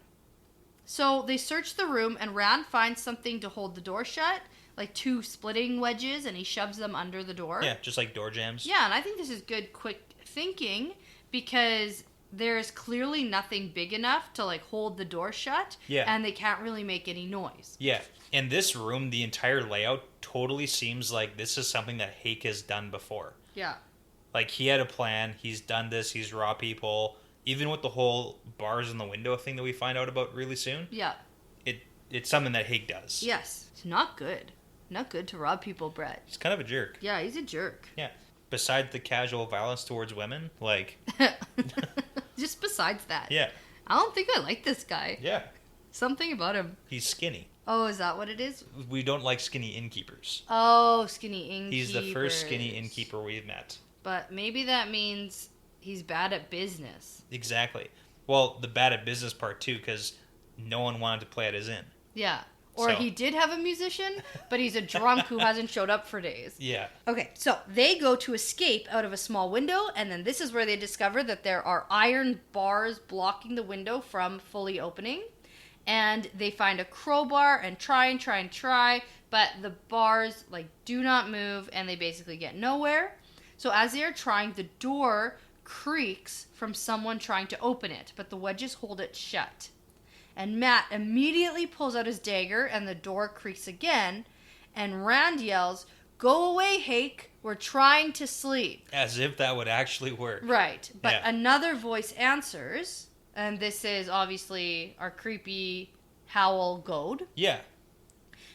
So they search the room, and Rand finds something to hold the door shut, like two splitting wedges, and he shoves them under the door. Yeah, just like door jams. Yeah, and I think this is good, quick thinking, because there's clearly nothing big enough to like hold the door shut. Yeah. And they can't really make any noise. Yeah. In this room, the entire layout totally seems like this is something that Hake has done before. Yeah. Like, he had a plan. He's done this. He's raw people. Even with the whole bars in the window thing that we find out about really soon. Yeah. It's something that Hake does. Yes. It's not good. Not good to rob people, Brett. He's kind of a jerk. Yeah, he's a jerk. Yeah. Besides the casual violence towards women, like... Just besides that. Yeah. I don't think I like this guy. Yeah. Something about him. He's skinny. Oh, is that what it is? We don't like skinny innkeepers. Oh, skinny innkeeper. He's the first skinny innkeeper we've met. But maybe that means he's bad at business. Exactly. Well, the bad at business part too, because no one wanted to play at his inn. Yeah. Or So- he did have a musician, but he's a drunk who hasn't showed up for days. Yeah. Okay, so they go to escape out of a small window, and then this is where they discover that there are iron bars blocking the window from fully opening. And they find a crowbar and try, but the bars like do not move, and they basically get nowhere. So as they are trying, the door creaks from someone trying to open it, but the wedges hold it shut. And Matt immediately pulls out his dagger, and the door creaks again, and Rand yells, "Go away, Hake, we're trying to sleep." As if that would actually work. Right, but Yeah. another voice answers, and this is obviously our creepy Howl Goad. Yeah.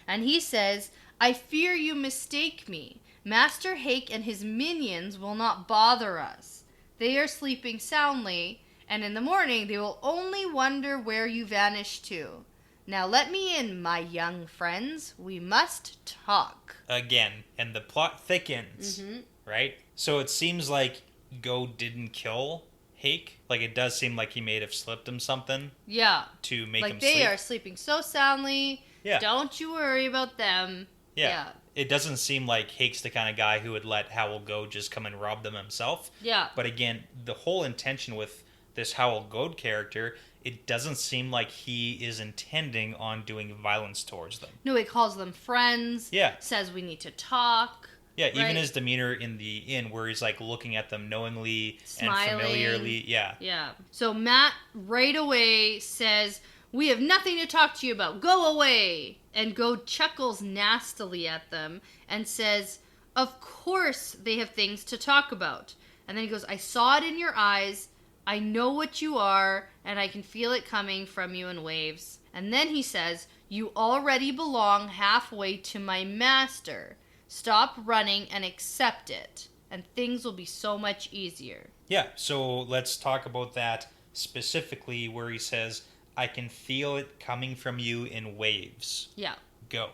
And he says, "I fear you mistake me. Master Hake and his minions will not bother us. They are sleeping soundly, and in the morning they will only wonder where you vanished to. Now let me in, my young friends. We must talk." Again, and the plot thickens, right? So it seems like Go didn't kill Hake. Like, it does seem like he may have slipped him something Yeah, to make him like they sleep. are sleeping so soundly. Yeah. Don't you worry about them. Yeah. It doesn't seem like Hake's the kind of guy who would let Howl Go just come and rob them himself. Yeah. But again, the whole intention with this Howl Goad character, it doesn't seem like he is intending on doing violence towards them. No, he calls them friends. Yeah. Says we need to talk. Yeah, even Right. his demeanor in the inn where he's like looking at them knowingly Smiling. and familiarly. Yeah. Yeah. So Matt right away says, "We have nothing to talk to you about. Go away." And Goad chuckles nastily at them and says, "Of course they have things to talk about." And then he goes, "I saw it in your eyes. I know what you are, and I can feel it coming from you in waves." And then he says, "You already belong halfway to my master. Stop running and accept it, and things will be so much easier." Yeah, so let's talk about that specifically where he says, I can feel it coming from you in waves. Yeah. Go.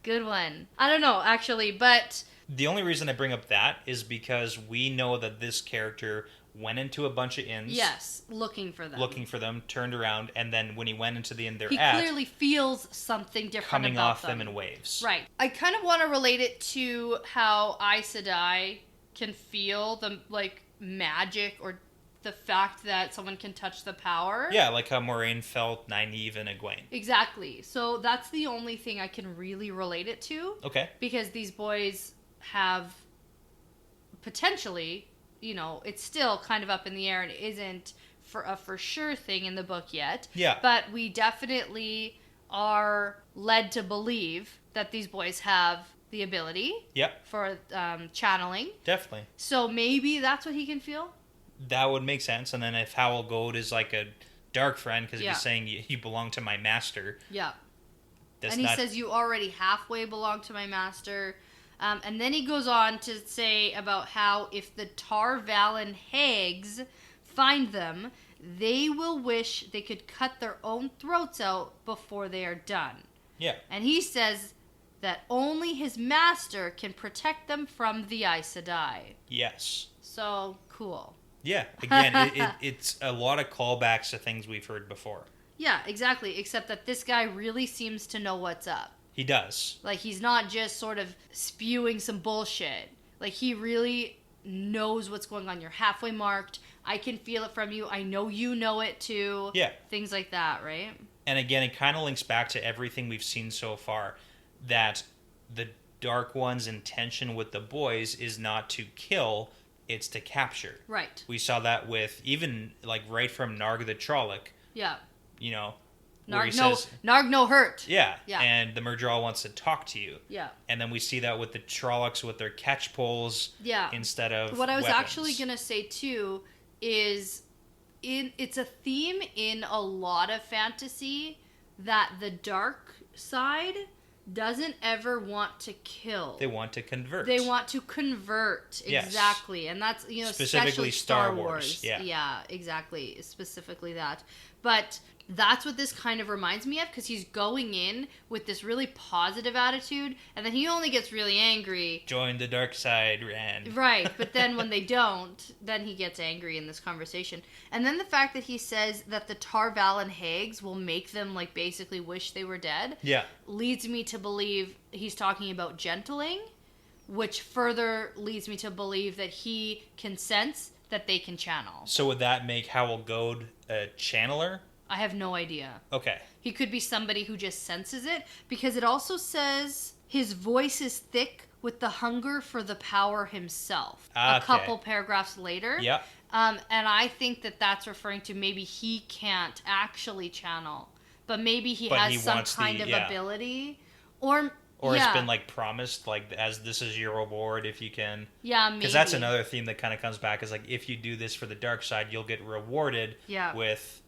Good one. I don't know, actually, but... The only reason I bring up that is because we know that this character went into a bunch of inns. Yes, looking for them, turned around, and then when he went into the inn he clearly feels something different coming about off them in waves. Right. I kind of want to relate it to how Aes Sedai can feel the, like, magic or the fact that someone can touch the power. Yeah, like how Moraine felt Nynaeve and Egwene. Exactly. So that's the only thing I can really relate it to. Okay. Because these boys have potentially, you know, it's still kind of up in the air and isn't for sure thing in the book yet. Yeah. But we definitely are led to believe that these boys have the ability. Yep. For channeling. Definitely. So maybe that's what he can feel. That would make sense. And then if Howell Gold is like a dark friend, because he's saying you belong to my master. Yeah. And he says you already halfway belong to my master. And then he goes on to say about how if the Tar Valon hags find them, they will wish they could cut their own throats out before they are done. Yeah. And he says that only his master can protect them from the Aes Sedai. Yes. So, cool. Yeah, again, it's a lot of callbacks to things we've heard before. Yeah, exactly, except that this guy really seems to know what's up. He does. Like, he's not just sort of spewing some bullshit. Like, he really knows what's going on. You're halfway marked. I can feel it from you. I know you know it too. Yeah. Things like that, right? And again, it kind of links back to everything we've seen so far, that the Dark One's intention with the boys is not to kill, it's to capture. Right. We saw that with even like right from Narg the Trolloc. Yeah. You know, Narg no hurt. Yeah. Yeah. And the Murdral wants to talk to you. Yeah. And then we see that with the Trollocs with their catch poles. Yeah. Instead of what I was weapons. actually gonna say too is it's a theme in a lot of fantasy that the dark side doesn't ever want to kill. They want to convert. They want to convert. Yes. Exactly. And that's, you know, specifically especially Star Wars. Wars. Yeah. Yeah, exactly. Specifically that. But that's what this kind of reminds me of, because he's going in with this really positive attitude, and then he only gets really angry. Join the dark side, Rand. Right, but then when they don't, then he gets angry in this conversation. And then the fact that he says that the Tar Valon hags will make them, like, basically wish they were dead, leads me to believe he's talking about gentling, which further leads me to believe that he can sense that they can channel. So would that make Howell Goad a channeler? I have no idea. Okay. He could be somebody who just senses it, because it also says his voice is thick with the hunger for the power himself. A couple paragraphs later. Yeah. And I think that that's referring to maybe he can't actually channel, but maybe he has some kind of ability. Or it's been, like, promised, like, as this is your reward if you can. Yeah, maybe. Because that's another theme that kind of comes back, is, like, if you do this for the dark side, you'll get rewarded with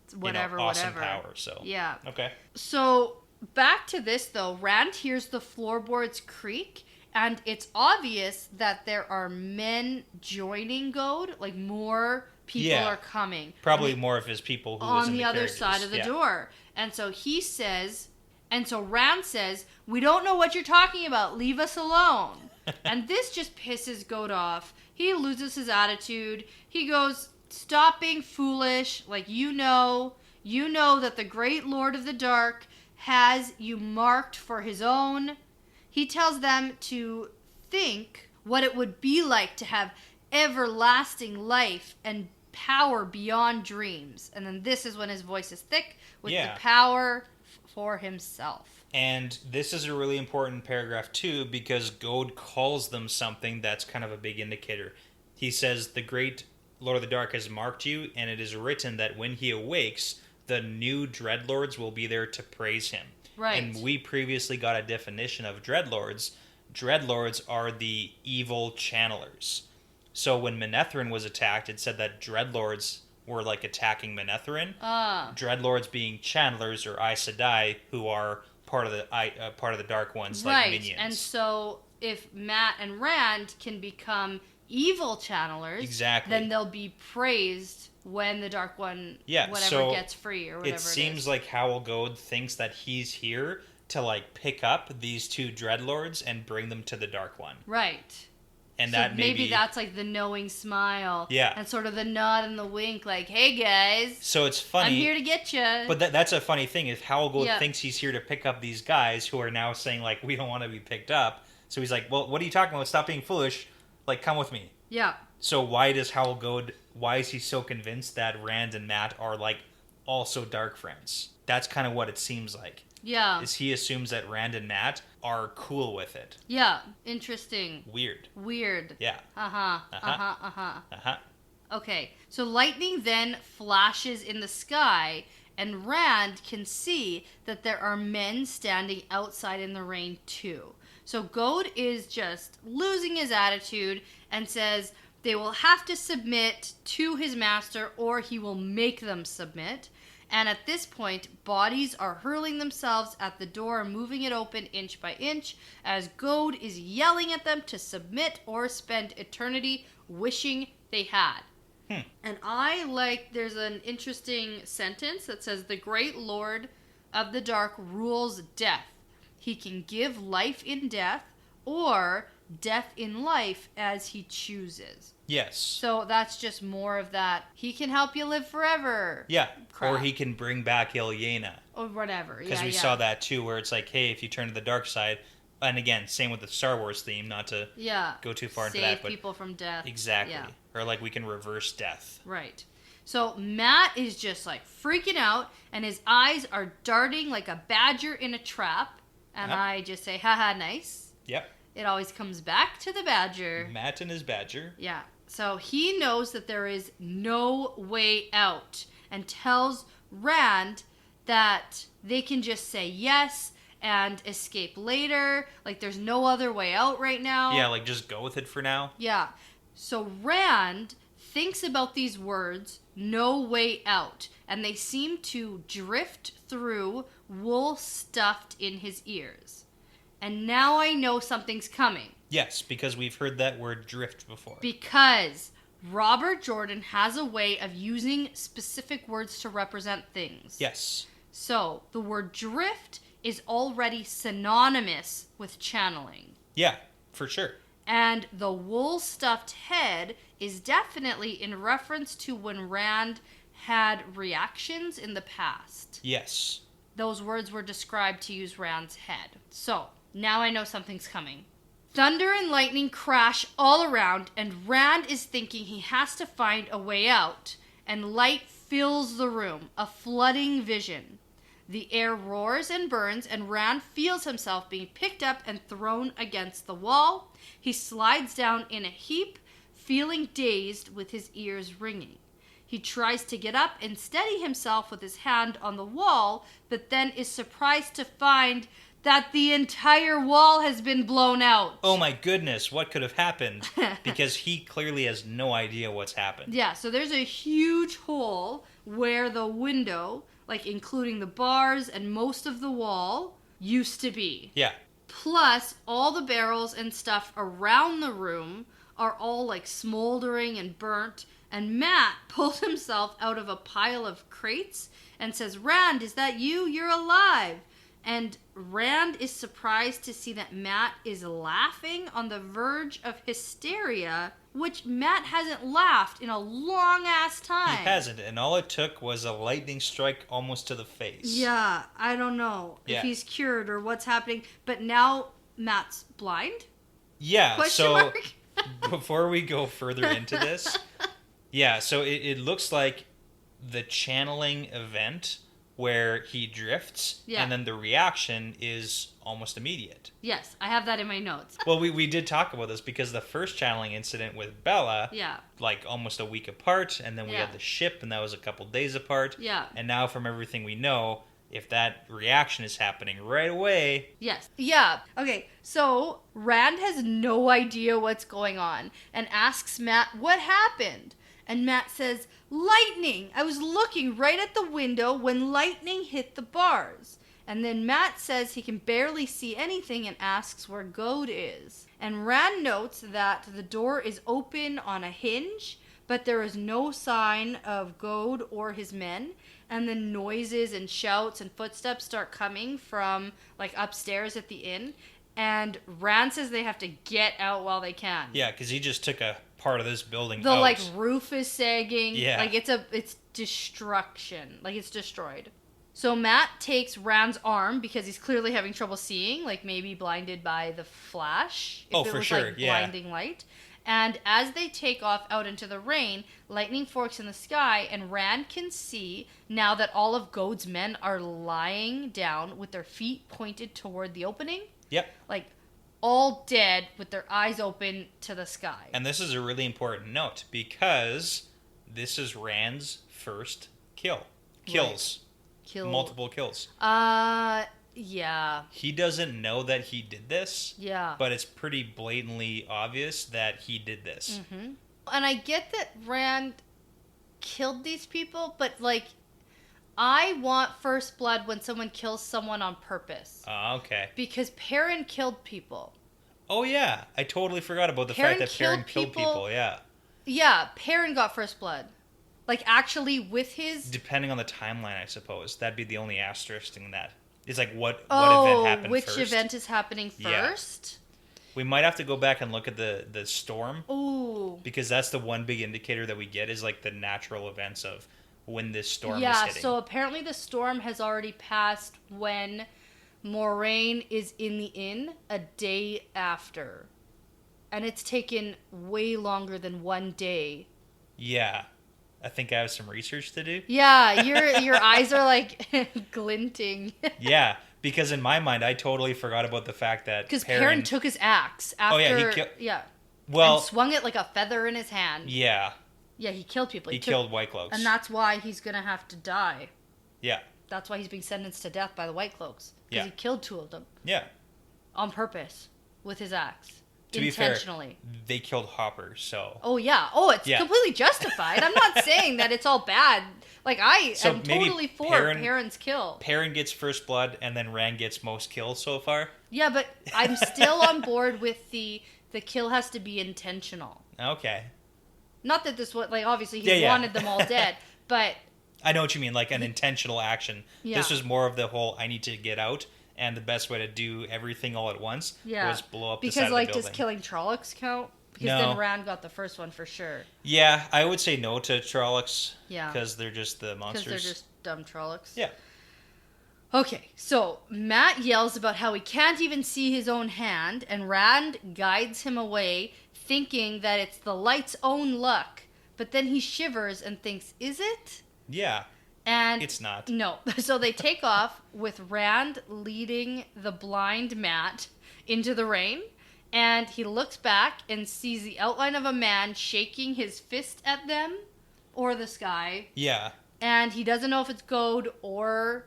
awesome power. So yeah. Okay. So back to this, though. Rand hears the floorboards creak, and it's obvious that there are men joining Goad. Like, more people are coming. Probably more of his people who on the other side of the door. And so he says... And so Rand says, "We don't know what you're talking about. Leave us alone." And this just pisses Goat off. He loses his attitude. He goes, "Stop being foolish. Like, you know that the great Lord of the Dark has you marked for his own." He tells them to think what it would be like to have everlasting life and power beyond dreams. And then this is when his voice is thick with the power for himself. And this is a really important paragraph too, because Goad calls them something that's kind of a big indicator. He says, "The great Lord of the Dark has marked you, and it is written that when he awakes, the new Dreadlords will be there to praise him." Right. And we previously got a definition of Dreadlords. Dreadlords are the evil channelers. So when Manetheren was attacked, it said that Dreadlords were, like, attacking Manetheren. Dreadlords being channelers, or Aes Sedai, who are part of the Dark Ones, like minions. And so if Matt and Rand can become evil channelers, exactly, then they'll be praised when the Dark One, gets free or whatever. It seems like Howl Goad thinks that he's here to like pick up these two Dreadlords and bring them to the Dark One. Right. And so that maybe that's like the knowing smile. Yeah. And sort of the nod and the wink, like, hey guys. So it's funny. I'm here to get you. But that's a funny thing, is Howl Gold thinks he's here to pick up these guys who are now saying, like, we don't want to be picked up. So he's like, well, what are you talking about? Stop being foolish. Like, come with me. Yeah. So why is he so convinced that Rand and Matt are, like, also dark friends? That's kind of what it seems like. Yeah. Is he assumes that Rand and Matt are cool with it. Yeah. Interesting. Weird. Yeah. Okay. So lightning then flashes in the sky, and Rand can see that there are men standing outside in the rain too. So Goad is just losing his attitude and says they will have to submit to his master or he will make them submit. And at this point, bodies are hurling themselves at the door, moving it open inch by inch, as Goad is yelling at them to submit or spend eternity wishing they had. And there's an interesting sentence that says, the great Lord of the Dark rules death. He can give life in death or death in life as he chooses. Yes. So that's just more of that. He can help you live forever. Yeah. Crap. Or he can bring back Ilyena. Or whatever. Because we saw that too, where it's like, hey, if you turn to the dark side, and again, same with the Star Wars theme, not to go too far into that. Save people from death. Exactly. Yeah. Or like we can reverse death. Right. So Matt is just like freaking out, and his eyes are darting like a badger in a trap. And I just say, haha, nice. Yep. It always comes back to the badger. Matt and his badger. Yeah. So he knows that there is no way out and tells Rand that they can just say yes and escape later. Like, there's no other way out right now. Yeah, like, just go with it for now. Yeah. So Rand thinks about these words, no way out, and they seem to drift through wool stuffed in his ears. And now I know something's coming. Yes, because we've heard that word drift before. Because Robert Jordan has a way of using specific words to represent things. Yes. So, the word drift is already synonymous with channeling. Yeah, for sure. And the wool-stuffed head is definitely in reference to when Rand had reactions in the past. Yes. Those words were described to use Rand's head. So, now I know something's coming. Thunder and lightning crash all around, and Rand is thinking he has to find a way out, and light fills the room, a flooding vision. The air roars and burns, and Rand feels himself being picked up and thrown against the wall. He slides down in a heap, feeling dazed with his ears ringing. He tries to get up and steady himself with his hand on the wall, but then is surprised to find that the entire wall has been blown out. Oh my goodness, what could have happened? Because he clearly has no idea what's happened. Yeah, so there's a huge hole where the window, like including the bars and most of the wall, used to be. Yeah. Plus, all the barrels and stuff around the room are all like smoldering and burnt. And Matt pulled himself out of a pile of crates and says, Rand, is that you? You're alive. And Rand is surprised to see that Matt is laughing on the verge of hysteria, which Matt hasn't laughed in a long-ass time. He hasn't, and all it took was a lightning strike almost to the face. Yeah, I don't know if he's cured or what's happening, but now Matt's blind? Yeah, Question mark? Before we go further into this, so it looks like the channeling event where he drifts, and then the reaction is almost immediate. Yes, I have that in my notes. Well, we did talk about this because the first channeling incident with Bella, like almost a week apart, and then we had the ship, and that was a couple days apart. Yeah. And now from everything we know, if that reaction is happening right away... Yes. Yeah. Okay, so Rand has no idea what's going on and asks Matt what happened. And Matt says, lightning! I was looking right at the window when lightning hit the bars. And then Matt says he can barely see anything and asks where Goad is. And Rand notes that the door is open on a hinge, but there is no sign of Goad or his men. And then noises and shouts and footsteps start coming from like upstairs at the inn. And Rand says they have to get out while they can. Yeah, because he just took a part of this building The out. like roof is sagging. Yeah. Like it's destruction. Like it's destroyed. So Matt takes Rand's arm because he's clearly having trouble seeing, like maybe blinded by the flash. Oh, for sure, like yeah. blinding light. And as they take off out into the rain, lightning forks in the sky, and Rand can see now that all of Goad's men are lying down with their feet pointed toward the opening. Yep. Like all dead with their eyes open to the sky. And this is a really important note because this is Rand's first kill. Kills. Kill. Multiple kills. Yeah. He doesn't know that he did this. Yeah. But it's pretty blatantly obvious that he did this. Mm-hmm. And I get that Rand killed these people, but like, I want first blood when someone kills someone on purpose. Okay. Because Perrin killed people. Oh, yeah. I totally forgot about the fact that Perrin killed people. Yeah. Yeah, Perrin got first blood. Like, actually, with his... Depending on the timeline, I suppose. That'd be the only asterisk thing that... It's like, what event happened which first? event is happening first? Yeah. We might have to go back and look at the storm. Ooh. Because that's the one big indicator that we get is, like, the natural events of when this storm is Yeah, hitting. so apparently the storm has already passed when Moraine is in the inn a day after. And it's taken way longer than 1 day. Yeah. I think I have some research to do. Yeah, your eyes are like glinting. Yeah, because in my mind, I totally forgot about the fact that because Perrin took his axe after. Oh yeah, and swung it like a feather in his hand. Yeah. Yeah, he killed people. He killed White Cloaks, and that's why he's gonna have to die. Yeah. That's why he's being sentenced to death by the White Cloaks because he killed 2 of them. Yeah. On purpose with his axe. To Intentionally. Be fair, they killed Hopper, so... Oh, yeah. Oh, it's completely justified. I'm not saying that it's all bad. Like, I am totally for Perrin's kill. Perrin gets first blood, and then Rand gets most kills so far. Yeah, but I'm still on board with the kill has to be intentional. Okay. Not that this was... Like, obviously, he wanted them all dead, but... I know what you mean, like an intentional action. Yeah. This was more of the whole, I need to get out... And the best way to do everything all at once was blow up the side of the building. Because, does killing Trollocs count? Because then Rand got the first one for sure. Yeah, I would say no to Trollocs. Yeah. Because they're just the monsters. Because they're just dumb Trollocs. Yeah. Okay, so Matt yells about how he can't even see his own hand, and Rand guides him away, thinking that it's the light's own luck. But then he shivers and thinks, is it? Yeah. And it's not. No. So they take off with Rand leading the blind Matt into the rain. And he looks back and sees the outline of a man shaking his fist at them or the sky. Yeah. And he doesn't know if it's Goad or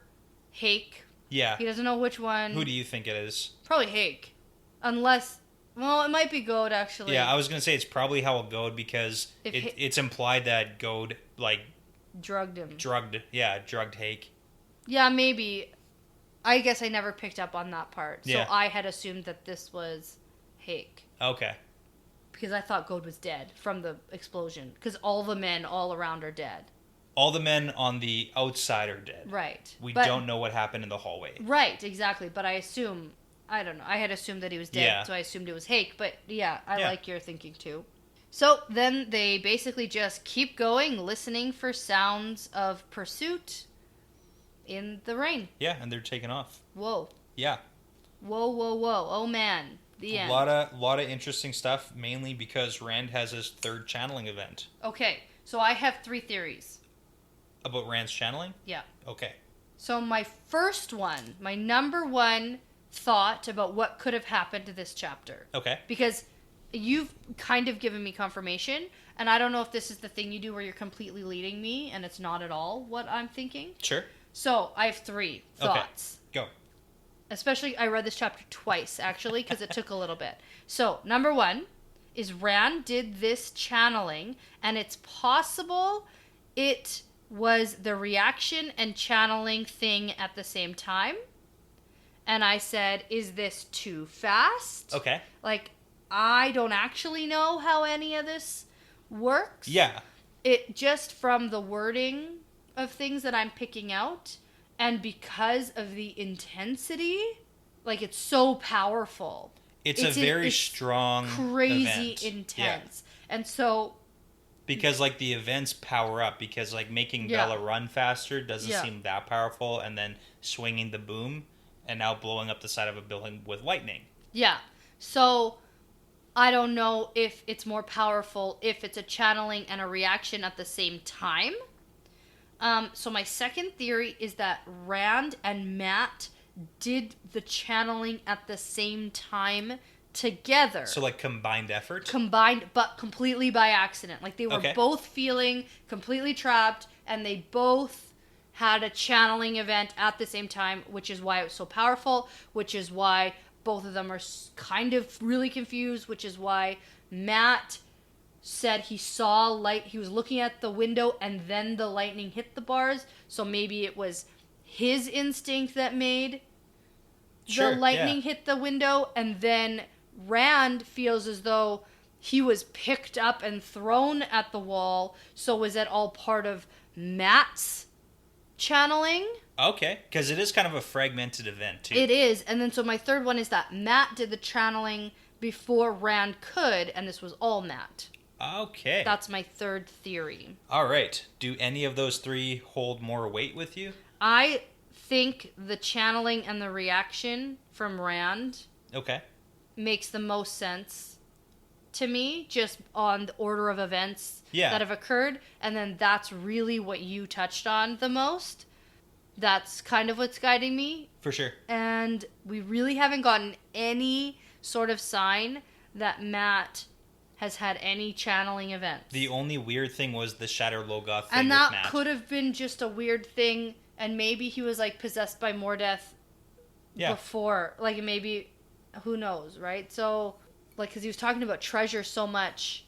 Hake. Yeah. He doesn't know which one. Who do you think it is? Probably Hake. Unless... Well, it might be Goad, actually. Yeah, I was going to say it's probably how Goad because it's implied that Goad, like... drugged him. Drugged Hake. Yeah, maybe. I guess I never picked up on that part. So I had assumed that this was Hake. Okay. Because I thought Goad was dead from the explosion. Because all the men all around are dead. All the men on the outside are dead. Right. We don't know what happened in the hallway. Right, exactly. But I assume... I don't know. I had assumed that he was dead, so I assumed it was Hake. But yeah, I like your thinking too. So then they basically just keep going, listening for sounds of pursuit in the rain. Yeah, and they're taking off. Whoa. Yeah. Whoa, whoa, whoa. Oh, man. The end. A lot of interesting stuff, mainly because Rand has his 3rd channeling event. Okay, so I have 3 theories. About Rand's channeling? Yeah. Okay. So my first one, my number 1 thought about what could have happened to this chapter. Okay. Because... you've kind of given me confirmation, and I don't know if this is the thing you do where you're completely leading me, and it's not at all what I'm thinking. Sure. So, I have 3 thoughts. Okay. Go. Especially, I read this chapter twice, actually, because it took a little bit. So, number 1 is Rand did this channeling, and it's possible it was the reaction and channeling thing at the same time. and I said, is this too fast? Okay. Like, I don't actually know how any of this works. Yeah. It just from the wording of things that I'm picking out, and because of the intensity, like, it's so powerful. It's a very strong crazy event. intense. Yeah. And so... Because, like, the events power up. Because, like, making Bella run faster doesn't seem that powerful. And then swinging the boom and now blowing up the side of a building with lightning. Yeah. So, I don't know if it's more powerful if it's a channeling and a reaction at the same time. So, my second theory is that Rand and Matt did the channeling at the same time together. So, like, combined effort? Combined, but completely by accident. Like, they were both feeling completely trapped, and they both had a channeling event at the same time, which is why it was so powerful, which is why both of them are kind of really confused, which is why Matt said he saw light. He was looking at the window, and then the lightning hit the bars, so maybe it was his instinct that made the lightning hit the window, and then Rand feels as though he was picked up and thrown at the wall. So was that all part of Matt's channeling? Okay, because it is kind of a fragmented event, too. It is, and then so my third one is that Matt did the channeling before Rand could, and this was all Matt. Okay. That's my third theory. All right. Do any of those three hold more weight with you? I think the channeling and the reaction from Rand makes the most sense to me, just on the order of events that have occurred. And then that's really what you touched on the most. That's kind of what's guiding me. For sure. And we really haven't gotten any sort of sign that Matt has had any channeling events. The only weird thing was the Shatter Logoth thing and with that Matt. could have been just a weird thing, and maybe he was, like, possessed by Mordeth before. Like, maybe, who knows, right? So, like, because he was talking about treasure so much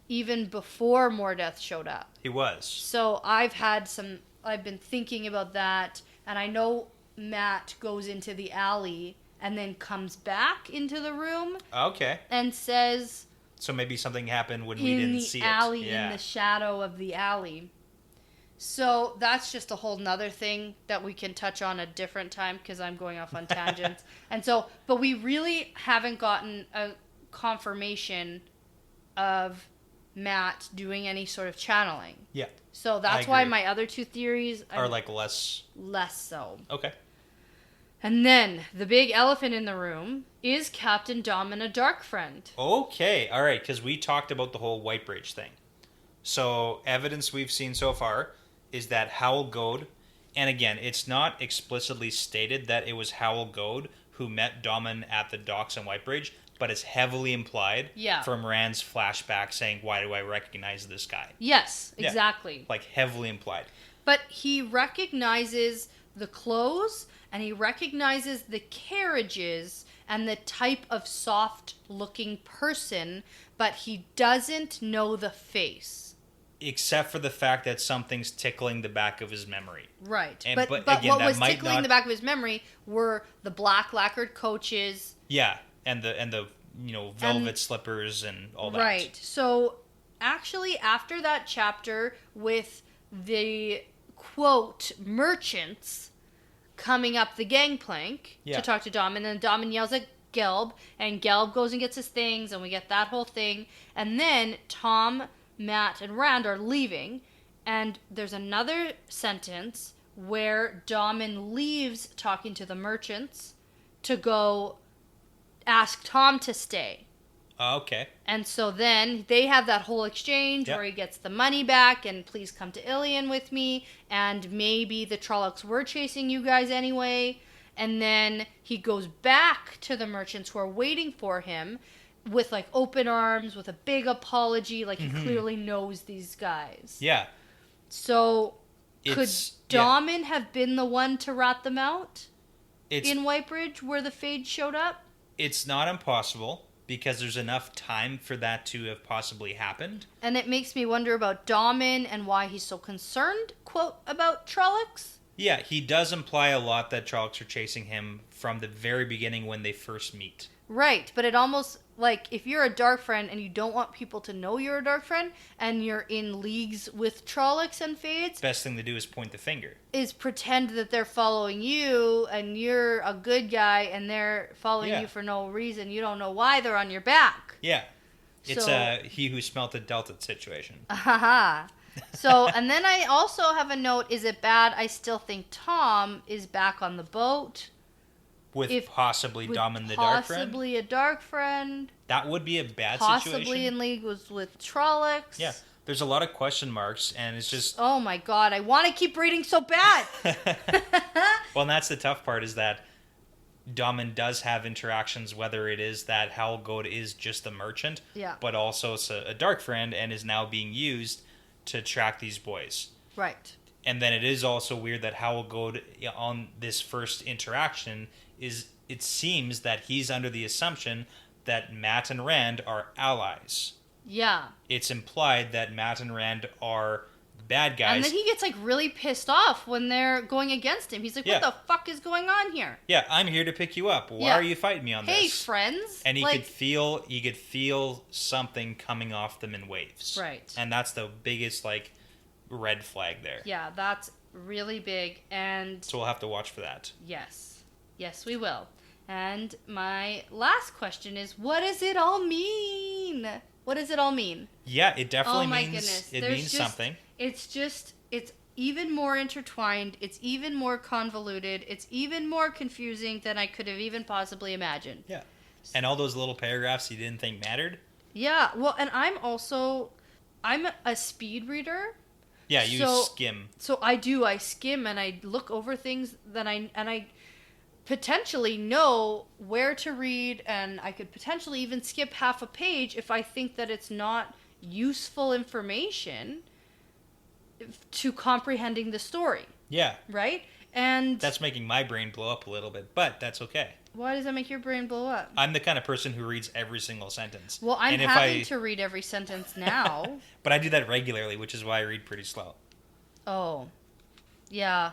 even before Mordeth showed up. He was. So I've been thinking about that, and I know Matt goes into the alley and then comes back into the room. Okay. And says... So maybe something happened when we didn't see it. In the alley, in the shadow of the alley. So that's just a whole nother thing that we can touch on a different time, because I'm going off on tangents. And so, but we really haven't gotten a confirmation of Matt doing any sort of channeling. Yeah. So that's why my other two theories are like less so. Okay. And then the big elephant in the room is Captain Dom and a dark friend. Okay, all right, because we talked about the whole White Bridge thing. So evidence we've seen so far is that Howell Goad, and again, it's not explicitly stated that it was Howell Goad who met Daman at the docks on White Bridge, but it's heavily implied from Rand's flashback saying, why do I recognize this guy? Yes, exactly. Like heavily implied. But he recognizes the clothes, and he recognizes the carriages and the type of soft-looking person, but he doesn't know the face. Except for the fact that something's tickling the back of his memory. Right. And, but again, what was tickling the back of his memory were the black lacquered coaches. Yeah, and the velvet slippers and all that. Right. So, actually, after that chapter with the, quote, merchants coming up the gangplank to talk to Dom, and then Dom yells at Gelb, and Gelb goes and gets his things, and we get that whole thing. And then Tom, Matt, and Rand are leaving, and there's another sentence where Daman leaves talking to the merchants to go ask Tom to stay. Okay. And so then they have that whole exchange where he gets the money back and please come to Ilion with me, and maybe the Trollocs were chasing you guys anyway. And then he goes back to the merchants who are waiting for him with, like, open arms, with a big apology, like he clearly knows these guys. Yeah. So could Daman have been the one to rat them out in Whitebridge where the Fade showed up? It's not impossible, because there's enough time for that to have possibly happened. And it makes me wonder about Daman and why he's so concerned, quote, about Trollocs. Yeah, he does imply a lot that Trollocs are chasing him from the very beginning when they first meet. Right, but it almost, like, if you're a dark friend and you don't want people to know you're a dark friend and you're in leagues with Trollocs and Fades, Best thing to do is point the finger. is pretend that they're following you and you're a good guy and they're following you for no reason. You don't know why they're on your back. Yeah. It's So- a he who smelt it dealt it situation. Haha. So, and then I also have a note, is it bad? I still think Tom is back on the boat. With possibly Dom and the dark friend. Possibly a dark friend. That would be a bad Possibly situation. in league with Trollocs. Yeah. There's a lot of question marks, and it's just... Oh my god, I want to keep reading so bad! Well, and that's the tough part, is that Daman does have interactions, whether it is that Howl Goat is just a merchant, Yeah. but also it's a dark friend and is now being used to track these boys. Right. And then it is also weird that Howl Goat, on this first interaction, it seems that he's under the assumption that Matt and Rand are allies. Yeah. It's implied that Matt and Rand are bad guys. And then he gets, like, really pissed off when they're going against him. He's like, what the fuck is going on here? Yeah, I'm here to pick you up. Why are you fighting me on this? Hey, friends. And he could feel something coming off them in waves. Right. And that's the biggest, like, red flag there. Yeah, that's really big. And So we'll have to watch for that. yes. Yes, we will. And my last question is, what does it all mean? What does it all mean? Yeah, it definitely Oh my means goodness. it There's means just- something. It's even more intertwined. It's even more convoluted. It's even more confusing than I could have even possibly imagined. Yeah. And all those little paragraphs you didn't think mattered? Yeah, well, and I'm a speed reader. Yeah, you skim. So I skim and I look over things that I potentially know where to read, and I could potentially even skip half a page if I think that it's not useful information to comprehending the story, Yeah. right? And That's making my brain blow up a little bit, but that's okay. why does that make your brain blow up? I'm the kind of person who reads every single sentence. Well, I'm And if having to read every sentence now. But I do that regularly, which is why I read pretty slow. Oh, yeah.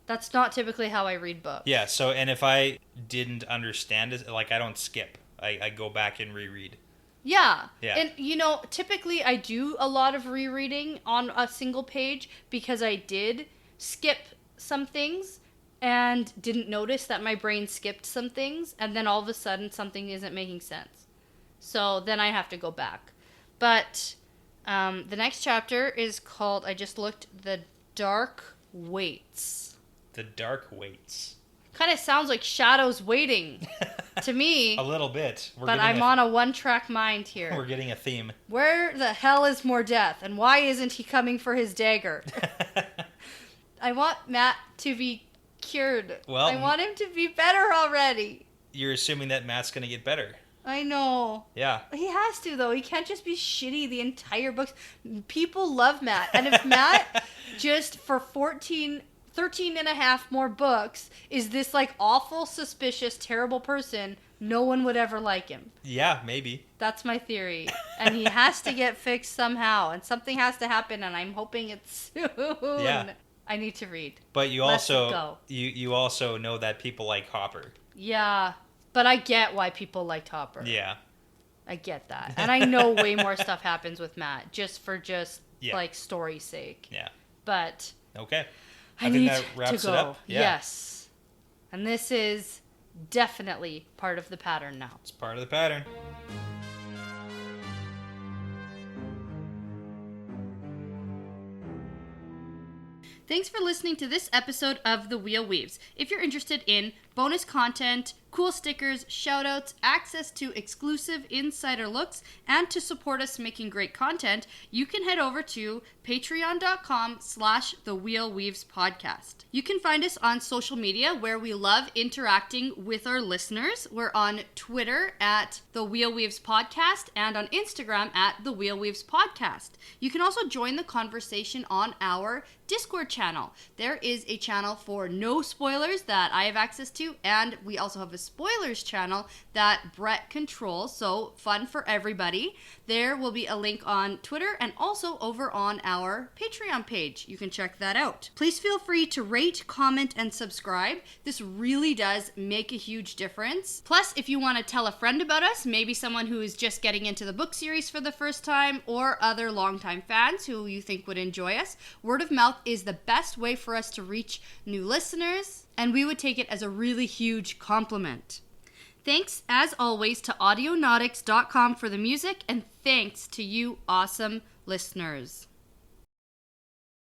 That's not typically how I read books. Yeah, so, and if I didn't understand it, like, I don't skip. I go back and reread. Yeah. Yeah. And, typically I do a lot of rereading on a single page because I did skip some things and didn't notice that my brain skipped some things, and then all of a sudden something isn't making sense. So then I have to go back. But the next chapter is called, I just looked, The Dark Waits. The Dark Waits. Kind of sounds like Shadows Waiting to me. A little bit. But I'm on a one-track mind here. We're getting a theme. Where the hell is Mordeth, and why isn't he coming for his dagger? I want Matt to be cured. Well, I want him to be better already. You're assuming that Matt's going to get better. I know. Yeah. He has to, though. He can't just be shitty the entire book. People love Matt. And if Matt just for 13 and a half more books is this, like, awful, suspicious, terrible person, no one would ever like him. Yeah, maybe. That's my theory. And he has to get fixed somehow. And something has to happen, and I'm hoping it's soon. Yeah. I need to read. But you Let's also go. you also know that people like Hopper. Yeah. But I get why people liked Hopper. Yeah. I get that. And I know way more stuff happens with Matt, just for Yeah. like, story's sake. Yeah. But Okay. I think need that wraps to go. it up. Yeah. Yes. And this is definitely part of the pattern now. It's part of the pattern. Thanks for listening to this episode of The Wheel Weaves. If you're interested in bonus content, cool stickers, shoutouts, access to exclusive insider looks, and to support us making great content, you can head over to patreon.com/The Wheel Weaves podcast. You can find us on social media where we love interacting with our listeners. We're on Twitter at The Wheel Weaves Podcast and on Instagram at The Wheel Weaves Podcast. You can also join the conversation on our Discord channel. There is a channel for no spoilers that I have access to, EotW, and we also have a spoilers channel that Brett controls, so fun for everybody. There will be a link on Twitter and also over on our Patreon page. You can check that out. Please feel free to rate, comment, and subscribe. This really does make a huge difference. Plus, if you want to tell a friend about us, maybe someone who is just getting into the book series for the first time, or other longtime fans who you think would enjoy us, word of mouth is the best way for us to reach new listeners, and we would take it as a really huge compliment. Thanks, as always, to audionautics.com for the music, and thanks to you awesome listeners.